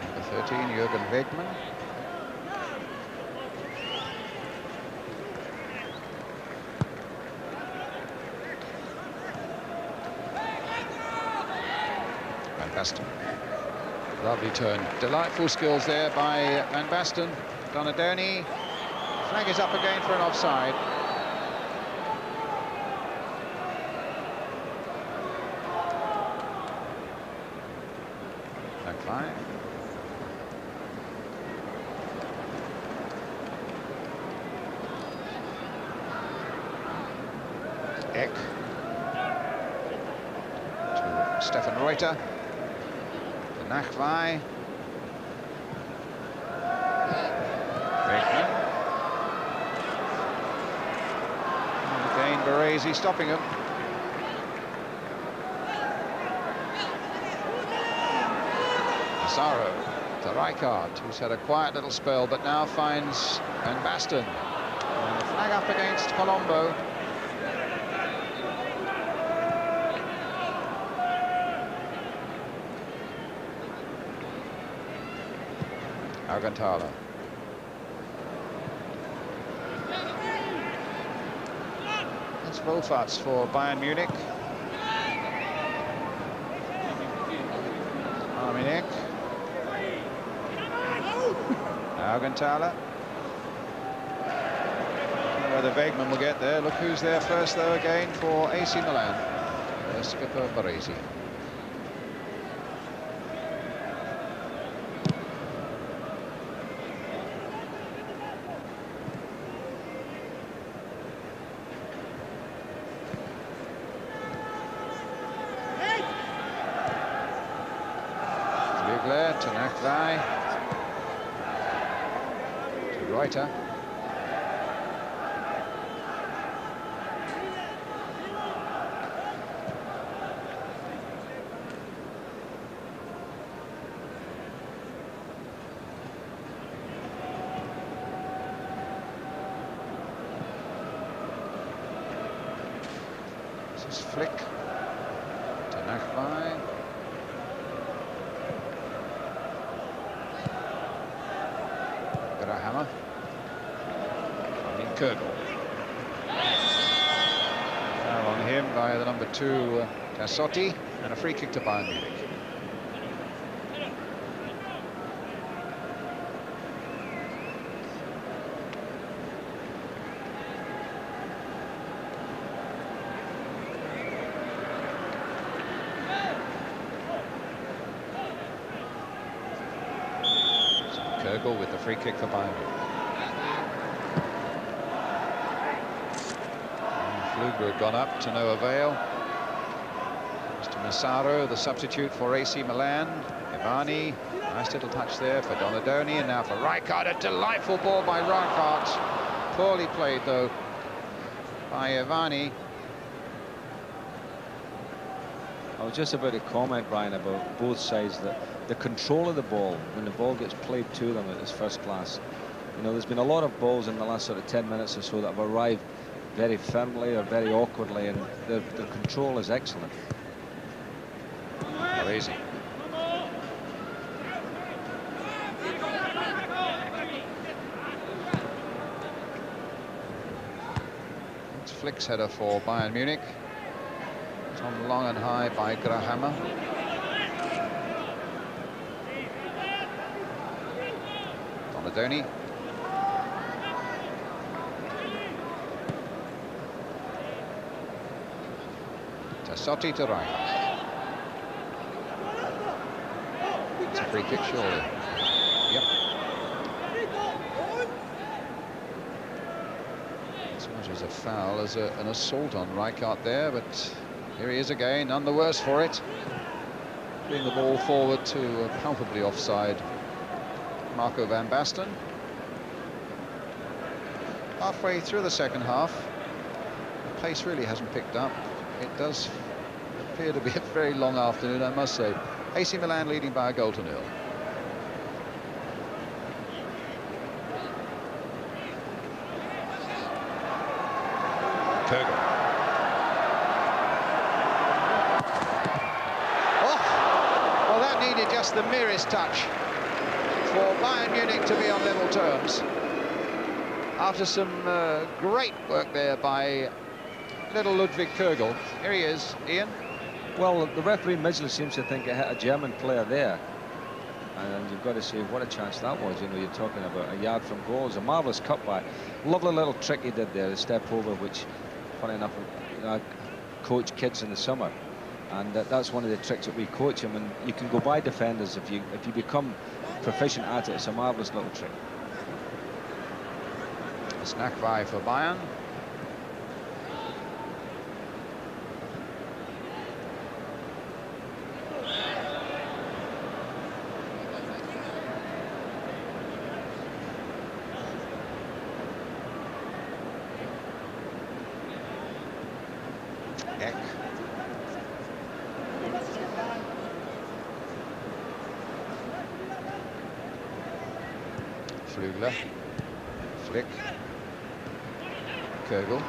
Number 13, Jürgen Weigmann. Van Basten. Lovely turn. Delightful skills there by Van Basten. Donadoni. Flag is up again for an offside. Flag 5. Eck. To Stefan Reuter. Nachfei. Weigmann. And again Baresi stopping him. Mazzaro to Rijkaard, who's had a quiet little spell but now finds Van Basten. And the flag up against Colombo. Alcantara. That's Wolfats for Bayern Munich. Arminik. Alcantara. Whether Wegman will get there. Look who's there first, though, again for AC Milan. The skipper Baresi. To Nakvai, to Reuter. This is Flick to Nakvai. Hammer. Kurgel. Foul on him by the number 2 Tassotti, and a free kick to Bayern Munich. Kurgel with the free kick for Bayern Munich. Fluger had gone up to no avail. Mr. Massaro, the substitute for AC Milan. Ivani, nice little touch there for Donadoni, and now for Rijkaard. A delightful ball by Rijkaard. Poorly played, though, by Ivani. I was just about to comment, Brian, about both sides, that the control of the ball when the ball gets played to them is first class. You know, there's been a lot of balls in the last sort of 10 minutes or so that have arrived very firmly or very awkwardly, and the control is excellent. Easy. It's Flick's header for Bayern Munich. It's on long and high by Grahammer. Donadoni. Tassotti to Rijkaard. It's a free kick, surely. Yep. As much as a foul as an assault on Rijkaard there, but here he is again, none the worse for it. Bring the ball forward to palpably offside Marco van Basten. Halfway through the second half, the pace really hasn't picked up. It does appear to be a very long afternoon, I must say. AC Milan leading by a goal to 0. Kurgel. Oh, well, that needed just the merest touch for Bayern Munich to be on level terms. After some great work there by little Ludwig Kurgel. Here he is, Ian. Well, the referee Midgley seems to think it hit a German player there, and you've got to say what a chance that was. You know, you're talking about a yard from goal. It's a marvellous cutback. Lovely little trick he did there, the step over, which, funny enough, you know, I coach kids in the summer, and that's one of the tricks that we coach them. And you can go by defenders if you become proficient at it. It's a marvellous little trick. Nakvai for Bayern. Flügler, Flick. Kögel.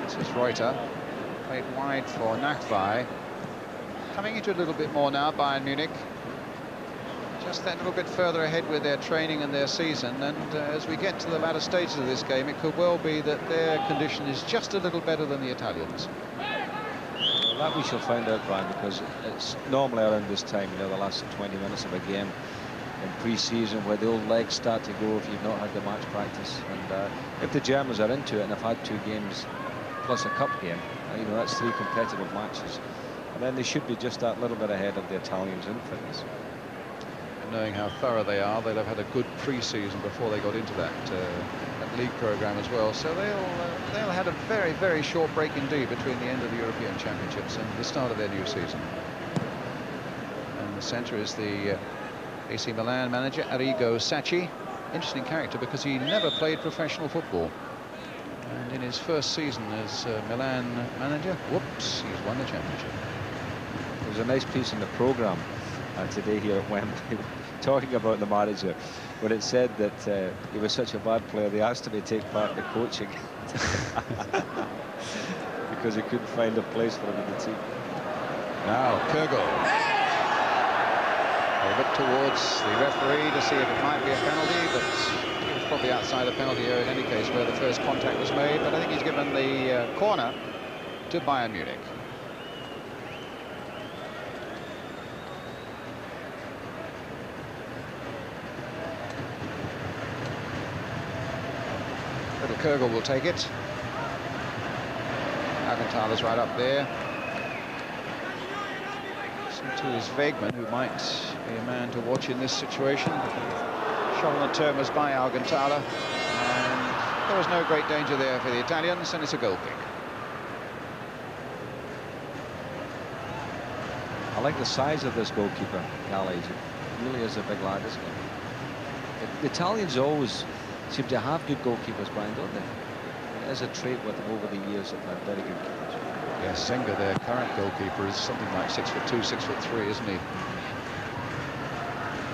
This is Reuter. Played wide for Nachwey. Coming into a little bit more now, Bayern Munich. Just that little bit further ahead with their training and their season, and as we get to the latter stages of this game, it could well be that their condition is just a little better than the Italians. Well, that we shall find out, Brian, because it's normally around this time, you know, the last 20 minutes of a game in pre-season, where the old legs start to go if you've not had the match practice. And if the Germans are into it and have had 2 games plus a cup game, you know, that's 3 competitive matches, and then they should be just that little bit ahead of the Italians in fitness. Knowing how thorough they are, they'll have had a good pre-season before they got into that league program as well. So they'll have a very, very short break indeed between the end of the European Championships and the start of their new season. And the centre is the AC Milan manager, Arrigo Sacchi. Interesting character because he never played professional football. And in his first season as Milan manager, whoops, he's won the championship. There's a nice piece in the programme today here at Wembley talking about the manager, when it said that he was such a bad player they asked him to take part in the coaching because he couldn't find a place for him in the team. Now Kögel. They look towards the referee to see if it might be a penalty, but it was probably outside the penalty area in any case where the first contact was made. But I think he's given the corner to Bayern Munich. Little Kögel will take it. Augenthaler's right up there. To his Wegman, who might be a man to watch in this situation. Shot on the turn was by Augenthaler, and there was no great danger there for the Italians, and it's a goal kick. I like the size of this goalkeeper, Galley. He really is a big lad, isn't he? The Italians always seem to have good goalkeepers, Brian, don't they? It is a trait with them over the years that they're very good keepers. Yes, Senga, their current goalkeeper, is something like 6'2", 6'3", isn't he?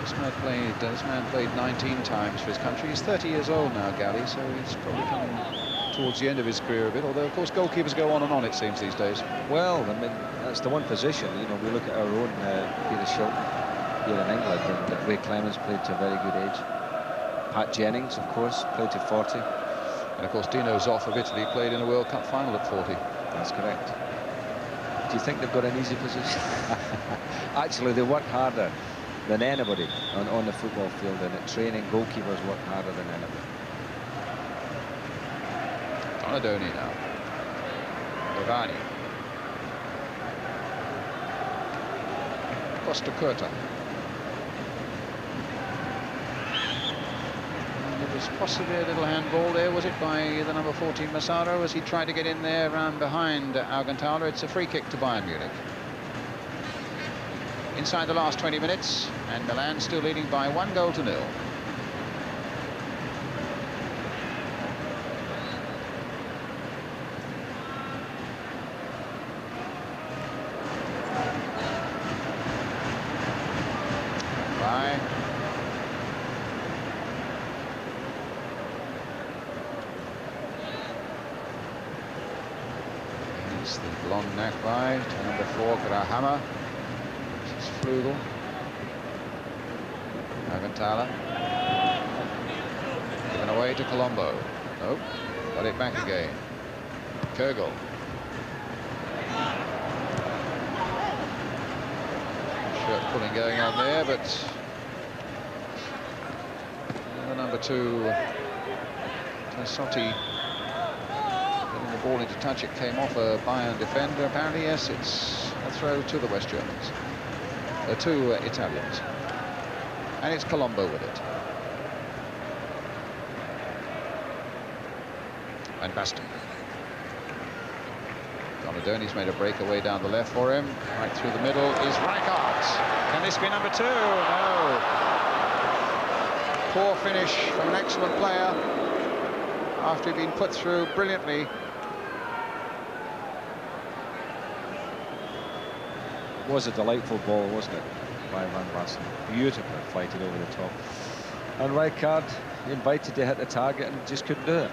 This man played 19 times for his country. He's 30 years old now, Galley, so he's probably coming towards the end of his career a bit, although of course goalkeepers go on and on, it seems, these days. Well, I mean, that's the one position, you know, we look at our own Peter Shilton here in England, and Ray Clemens played to a very good age. Pat Jennings, of course, played to 40. And of course Dino Zoff of Italy played in a World Cup final at 40. That's correct. Do you think they've got an easy position? Actually, they work harder than anybody on the football field, and at training, goalkeepers work harder than anybody. Donadoni now. Ivani. Costa Curta. Was possibly a little handball there, was it, by the number 14 Massaro, as he tried to get in there around behind Augenthaler. It's a free kick to Bayern Munich. Inside the last 20 minutes, and Milan still leading by 1-0. The blonde Nachwey to number 4 Grahammer. This is Flugel. Augenthaler. Given away to Colombo. Nope. Got it back again. Kögel. Shirt pulling going on there, but the number 2 Tassotti. Ball into touch, it came off a Bayern defender. Apparently, yes, it's a throw to the West Germans, to Italians, and it's Colombo with it. And Basten. Donadoni's made a breakaway down the left for him. Right through the middle is Rijkaard. Can this be number 2? No. Poor finish from an excellent player after he'd been put through brilliantly. Was a delightful ball, wasn't it, by Van Basten? Beautifully flighted over the top. And Rijkaard He invited to hit the target and just couldn't do it.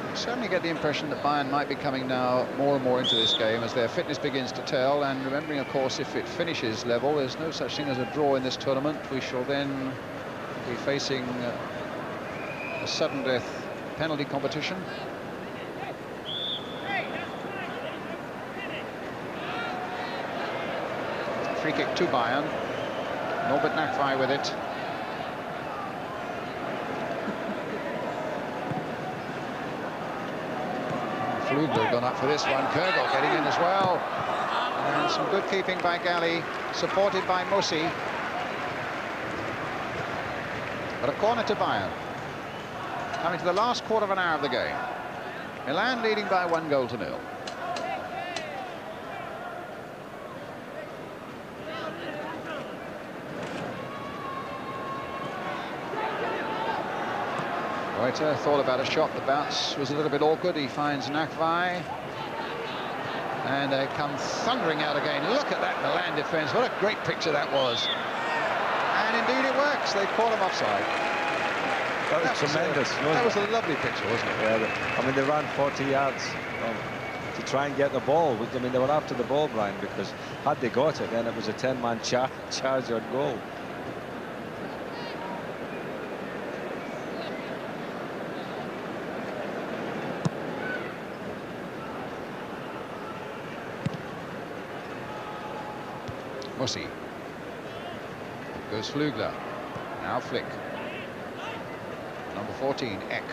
I certainly get the impression that Bayern might be coming now more and more into this game as their fitness begins to tell, and remembering, of course, if it finishes level, there's no such thing as a draw in this tournament. We shall then be facing a sudden death penalty competition. Free kick to Bayern. Norbert Nachwey with it. Flugler gone up for this one. Kurgel getting in as well. And some good keeping by Gali, supported by Musi. But a corner to Bayern. Coming to the last quarter of an hour of the game. Milan leading by 1-0. Reuter thought about a shot. The bounce was a little bit awkward. He finds Nachwey. And they come thundering out again. Look at that Milan defence. What a great picture that was. And indeed it works. They call him offside. That was tremendous. That was a lovely picture, wasn't it? Yeah, I mean, they ran 40 yards to try and get the ball. I mean, they were after the ball, Brian, because had they got it, then it was a 10-man charge on goal. Musi. Goes Flugler. Now Flick. Number 14, Eck.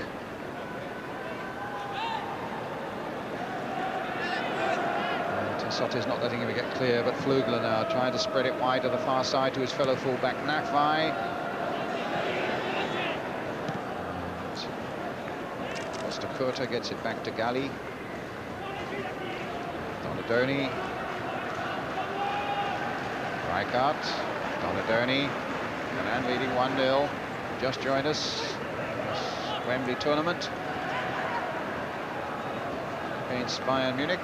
Sotti's not letting him get clear, but Flugler now trying to spread it wide to the far side to his fellow fullback Nachwey. Costa Curta gets it back to Gali. Donadoni. Rijkaard. Donadoni. And leading 1-0. Just joined us. Wembley tournament against Bayern Munich.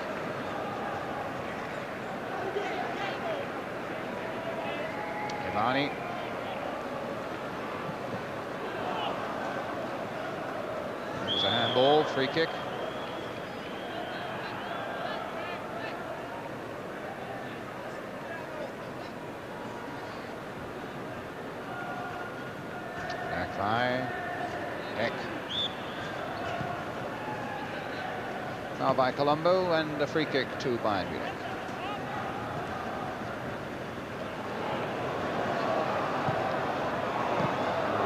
Ivani. There's a handball, free kick. Nachwey. Eck. Now by Colombo, and a free kick to Bayern Munich.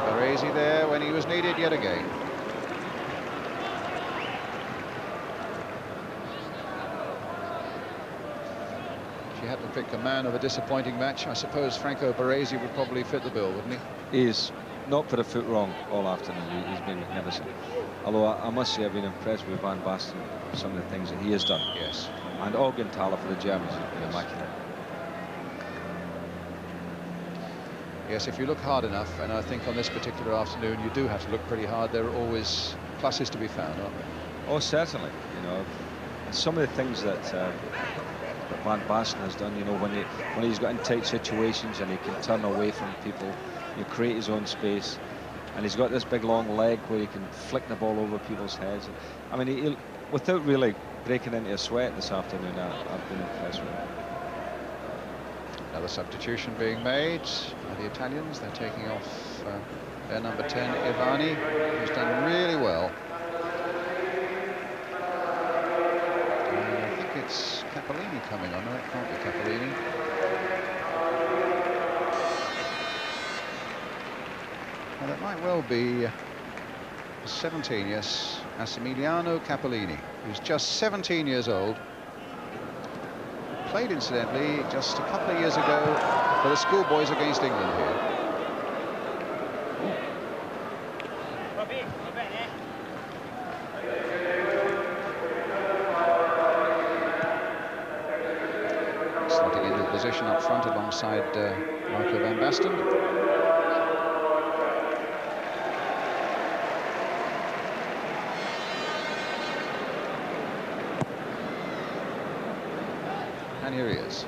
Baresi there when he was needed yet again. If you had to pick a man of a disappointing match, I suppose Franco Baresi would probably fit the bill, wouldn't he? He is not put a foot wrong all afternoon. He's been magnificent. Although I must say I've been impressed with Van Basten, some of the things that he has done. Yes. And Augenthaler for the Germans has been immaculate. Yes, if you look hard enough, and I think on this particular afternoon you do have to look pretty hard, there are always pluses to be found, aren't there? Oh, certainly. You know, and some of the things that Van Basten has done, you know, when he's got in tight situations and he can turn away from people, you create his own space, and he's got this big long leg where he can flick the ball over people's heads. I mean, he'll, without really breaking into a sweat this afternoon, I've been impressed with him. Another substitution being made by the Italians. They're taking off their number 10, Ivani, who's done really well. I think it's Capellini coming on. No, it can't be Capellini. Well, that might well be 17, yes. Emiliano Capellini, who's just 17 years old. Played, incidentally, just a couple of years ago for the schoolboys against England here. Slotting into the position up front alongside Marco van Basten. And here he is.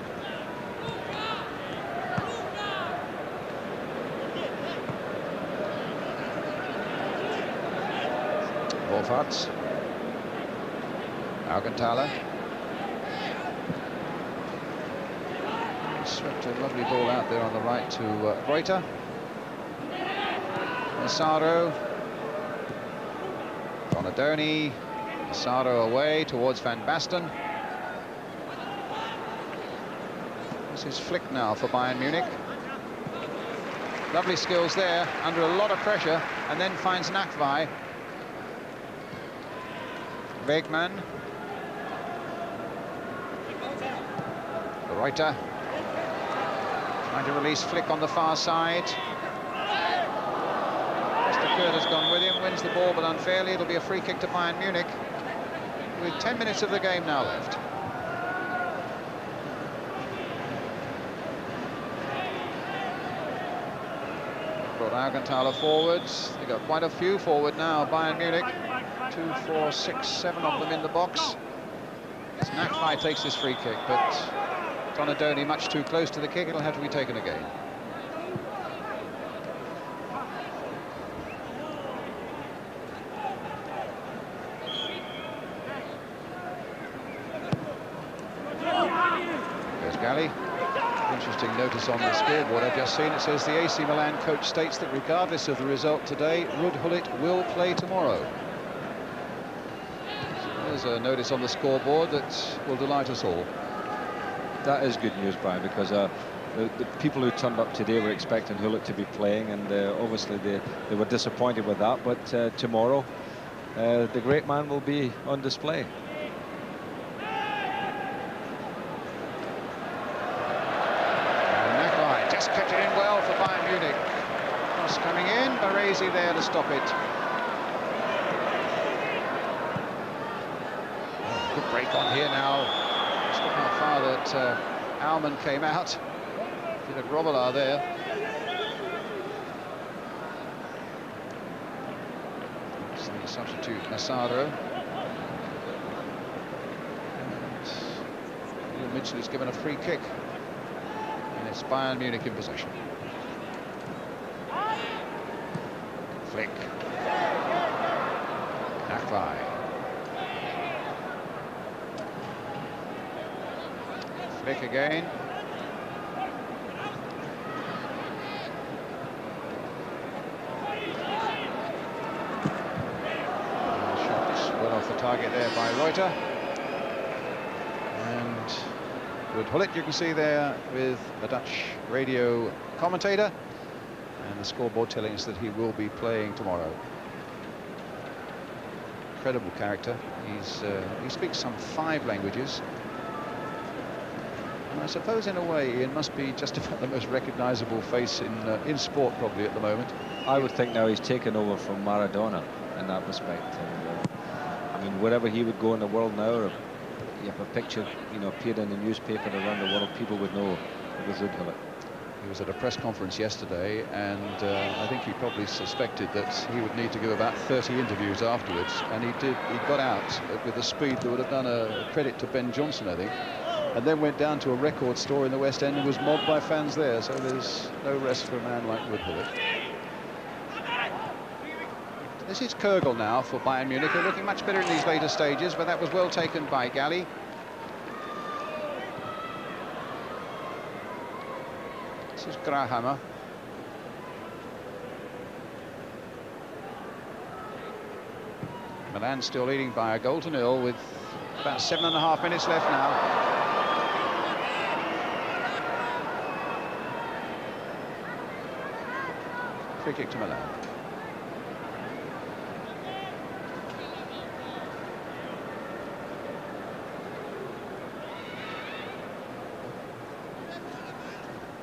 Wolfarts. Augenthaler. Swept a lovely ball out there on the right to Reuter. Massaro. Donadoni. Massaro away towards Van Basten. This is Flick now for Bayern Munich. Lovely skills there, under a lot of pressure, and then finds Nakvai. Wegman. Reuter. Trying to release Flick on the far side. Mr. Kurt has gone with him, wins the ball, but unfairly. It'll be a free kick to Bayern Munich, with 10 minutes of the game now left. Brought Augenthaler forwards. They've got quite a few forward now, Bayern Munich. 2, 4, 6, 7 of them in the box. Nakvai takes this free kick, but Donadoni much too close to the kick. It'll have to be taken again. There's Galli. Interesting notice on the scoreboard I've just seen. It says the AC Milan coach states that regardless of the result today, Ruud Gullit will play tomorrow. So there's a notice on the scoreboard that will delight us all. That is good news, Brian, because the people who turned up today were expecting Gullit to be playing, and obviously they were disappointed with that. But tomorrow, the great man will be on display. Kept it in well for Bayern Munich. Cross coming in, Baresi there to stop it. Oh, good break on here now. Just look how far that Alman came out. Did a groveler there. It's the substitute Massaro. And Mitchell is given a free kick. It's Bayern Munich in possession. Flick. Nakvai. Flick again. Shot just well off the target there by Reuter. Ruud Gullit, you can see there with the Dutch radio commentator, and the scoreboard telling us that he will be playing tomorrow. Incredible character. He speaks some 5 languages. And I suppose in a way Ian must be just about the most recognisable face in sport probably at the moment. I would think now he's taken over from Maradona in that respect. And, I mean, wherever he would go in the world now, if a picture, appeared in the newspaper around the world, people would know it was Ruud Gullit. He was at a press conference yesterday, and I think he probably suspected that he would need to give about 30 interviews afterwards, and he did. He got out with a speed that would have done a credit to Ben Johnson, I think, and then went down to a record store in the West End and was mobbed by fans there. So there's no rest for a man like Ruud Gullit. This is Kürgel now for Bayern Munich. They're looking much better in these later stages, but that was well taken by Galli. This is Grahammer. Milan still leading by a 1-0 with about 7.5 minutes left now. Free kick to Milan.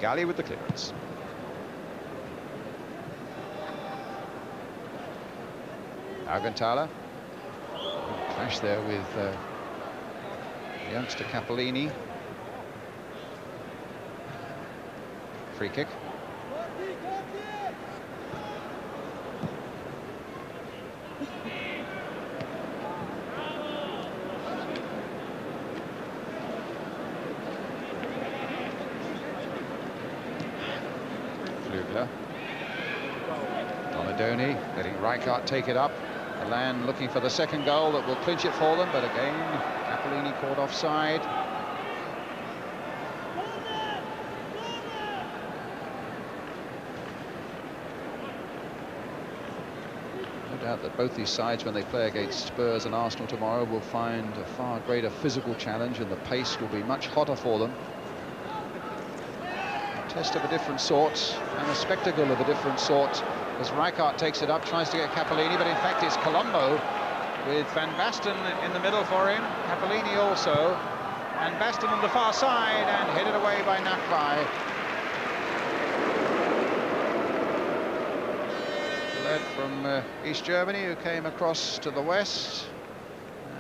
Galli with the clearance. Augenthaler. Clash there with the youngster Capellini. Free kick. Donadoni letting Rijkaard take it up. Milan looking for the second goal that will clinch it for them, but again, Capellini caught offside. No doubt that both these sides, when they play against Spurs and Arsenal tomorrow, will find a far greater physical challenge, and the pace will be much hotter for them. A test of a different sort, and a spectacle of a different sort, as Rijkaard takes it up, tries to get Capellini, but in fact it's Colombo with Van Basten in the middle for him. Capellini also. Van Basten on the far side and headed away by Nakbai. The lad from East Germany who came across to the west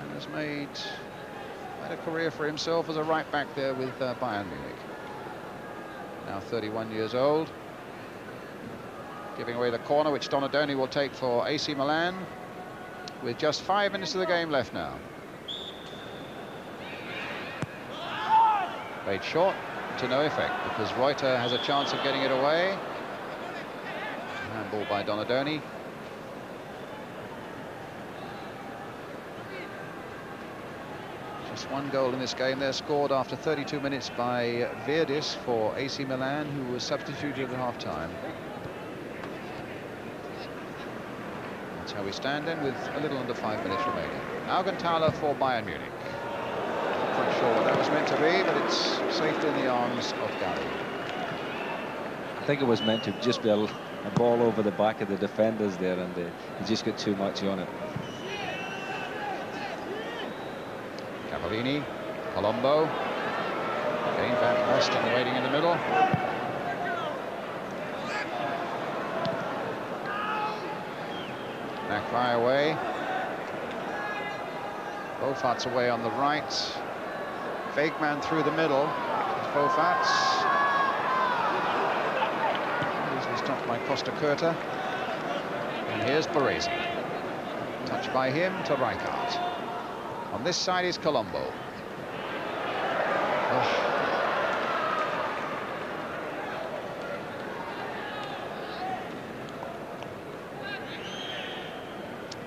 and has made quite a career for himself as a right back there with Bayern Munich. Now 31 years old. Giving away the corner, which Donadoni will take for AC Milan, with just 5 minutes of the game left now. Played short to no effect, because Reuter has a chance of getting it away. Handball by Donadoni. Just 1 goal in this game. They're scored after 32 minutes by Verdis for AC Milan, who was substituted at half-time. That's how we stand in, with a little under 5 minutes remaining. Augenthaler for Bayern Munich. Not quite sure what that was meant to be, but it's safe in the arms of Gary. I think it was meant to just be a ball over the back of the defenders there, and he just got too much on it. Capellini, Colombo, again Van Basten waiting in the middle. Nakbai away. Bofat's away on the right. Veigman through the middle. Bofat's easily stopped by Costa Curta. And here's Baresi. Touch by him to Rijkaard. On this side is Colombo. Oh.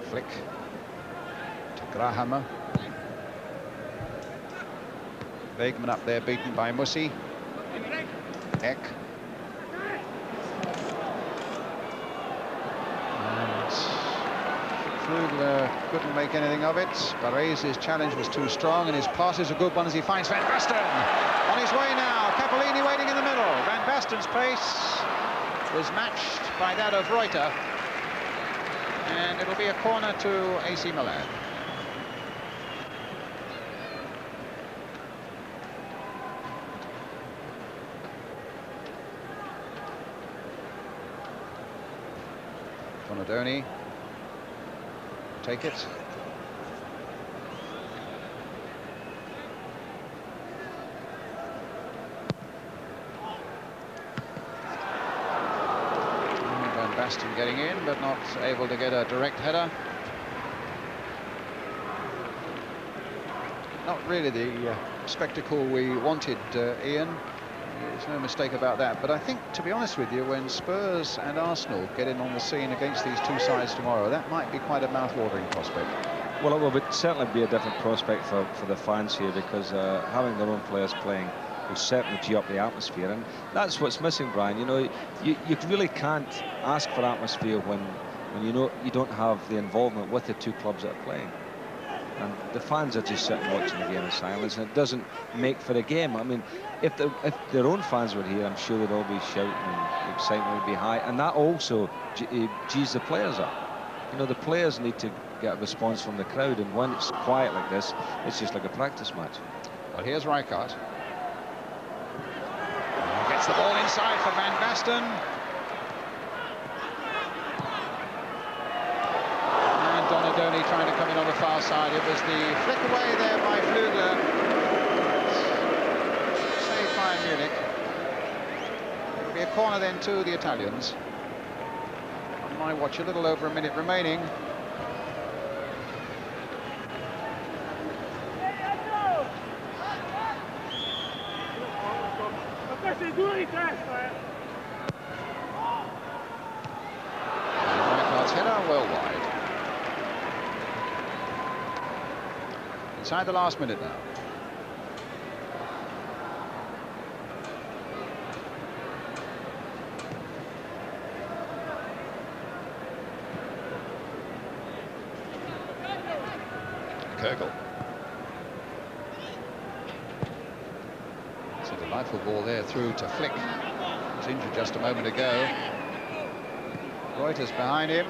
Flick to Grahammer. Veigman up there, beaten by Mussi. Eck. And Flugler couldn't make anything of it. Baresi's challenge was too strong, and his pass is a good one as he finds Van Basten. On his way now, Capellini waiting in the middle. Van Basten's pace was matched by that of Reuter. And it'll be a corner to AC Milan. Donadoni, take it. Basten getting in, but not able to get a direct header. Not really the spectacle we wanted, Ian. There's no mistake about that. But I think, to be honest with you, when Spurs and Arsenal get in on the scene against these two sides tomorrow, that might be quite a mouth-watering prospect. Well, it will certainly be a different prospect for the fans here, because having their own players playing will certainly gee up the atmosphere, and that's what's missing, Brian. You know, you really can't ask for atmosphere when you know you don't have the involvement with the two clubs that are playing, and the fans are just sitting watching the game in silence, and it doesn't make for a game. I mean, if their own fans were here, I'm sure they'd all be shouting and the excitement would be high, and that also gees the players up. You know, the players need to get a response from the crowd, and when it's quiet like this, it's just like a practice match. Well, here's Rijkaard. Gets the ball inside for Van Basten. And Donadoni trying to come in on the far side. It was the flick away there by Flugler. Saved by Munich. It'll be a corner then to the Italians. On my watch, a little over a minute remaining. Rijkaard's header well wide. Inside the last minute now. Kirkle. It's a delightful ball there through to Flick. He was injured just a moment ago. Reuters behind him.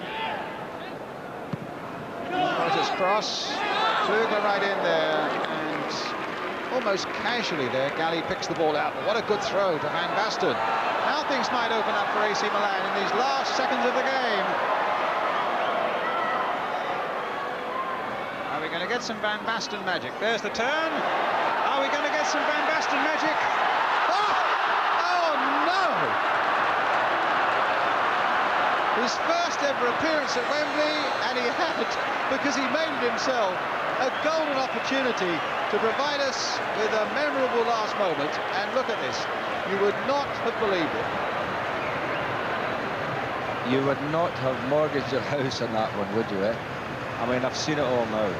Reuters cross. Flugler right in there, and almost casually there, Galley picks the ball out. But what a good throw to Van Basten. Now things might open up for AC Milan in these last seconds of the game. Are we going to get some Van Basten magic? There's the turn. Are we going to get some Van Basten magic? Oh no! His first ever appearance at Wembley, and he had, because he made it himself, a golden opportunity to provide us with a memorable last moment. And look at this. You would not have believed it. You would not have mortgaged your house on that one, would you, eh? I mean, I've seen it all now.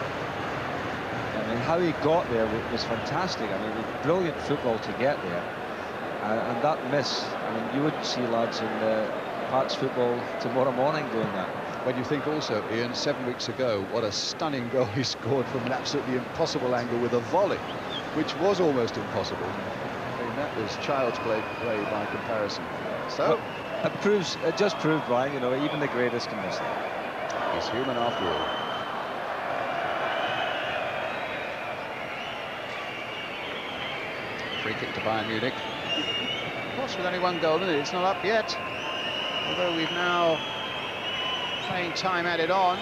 I mean, how he got there was fantastic. I mean, brilliant football to get there. And that miss, I mean, you wouldn't see lads in Parks football tomorrow morning doing that. When you think also, Ian, 7 weeks ago, what a stunning goal he scored from an absolutely impossible angle with a volley, which was almost impossible. I mean, that was child's play by comparison. So it just proved, Brian, you know, even the greatest can miss that. He's human after all. Free kick to Bayern Munich. Of course, with only one goal in it, it's not up yet. Although we've now playing time added on.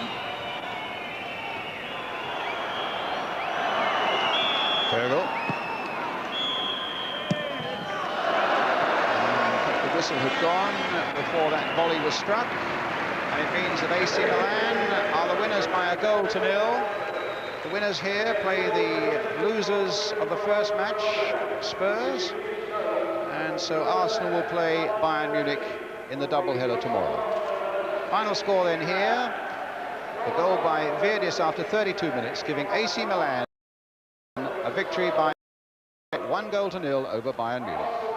Fergal. The whistle had gone before that volley was struck. And it means that AC Milan are the winners by 1-0. The winners here play the losers of the first match, Spurs. And so Arsenal will play Bayern Munich in the doubleheader tomorrow. Final score then here. The goal by Virdis after 32 minutes, giving AC Milan a victory by 1-0 over Bayern Munich.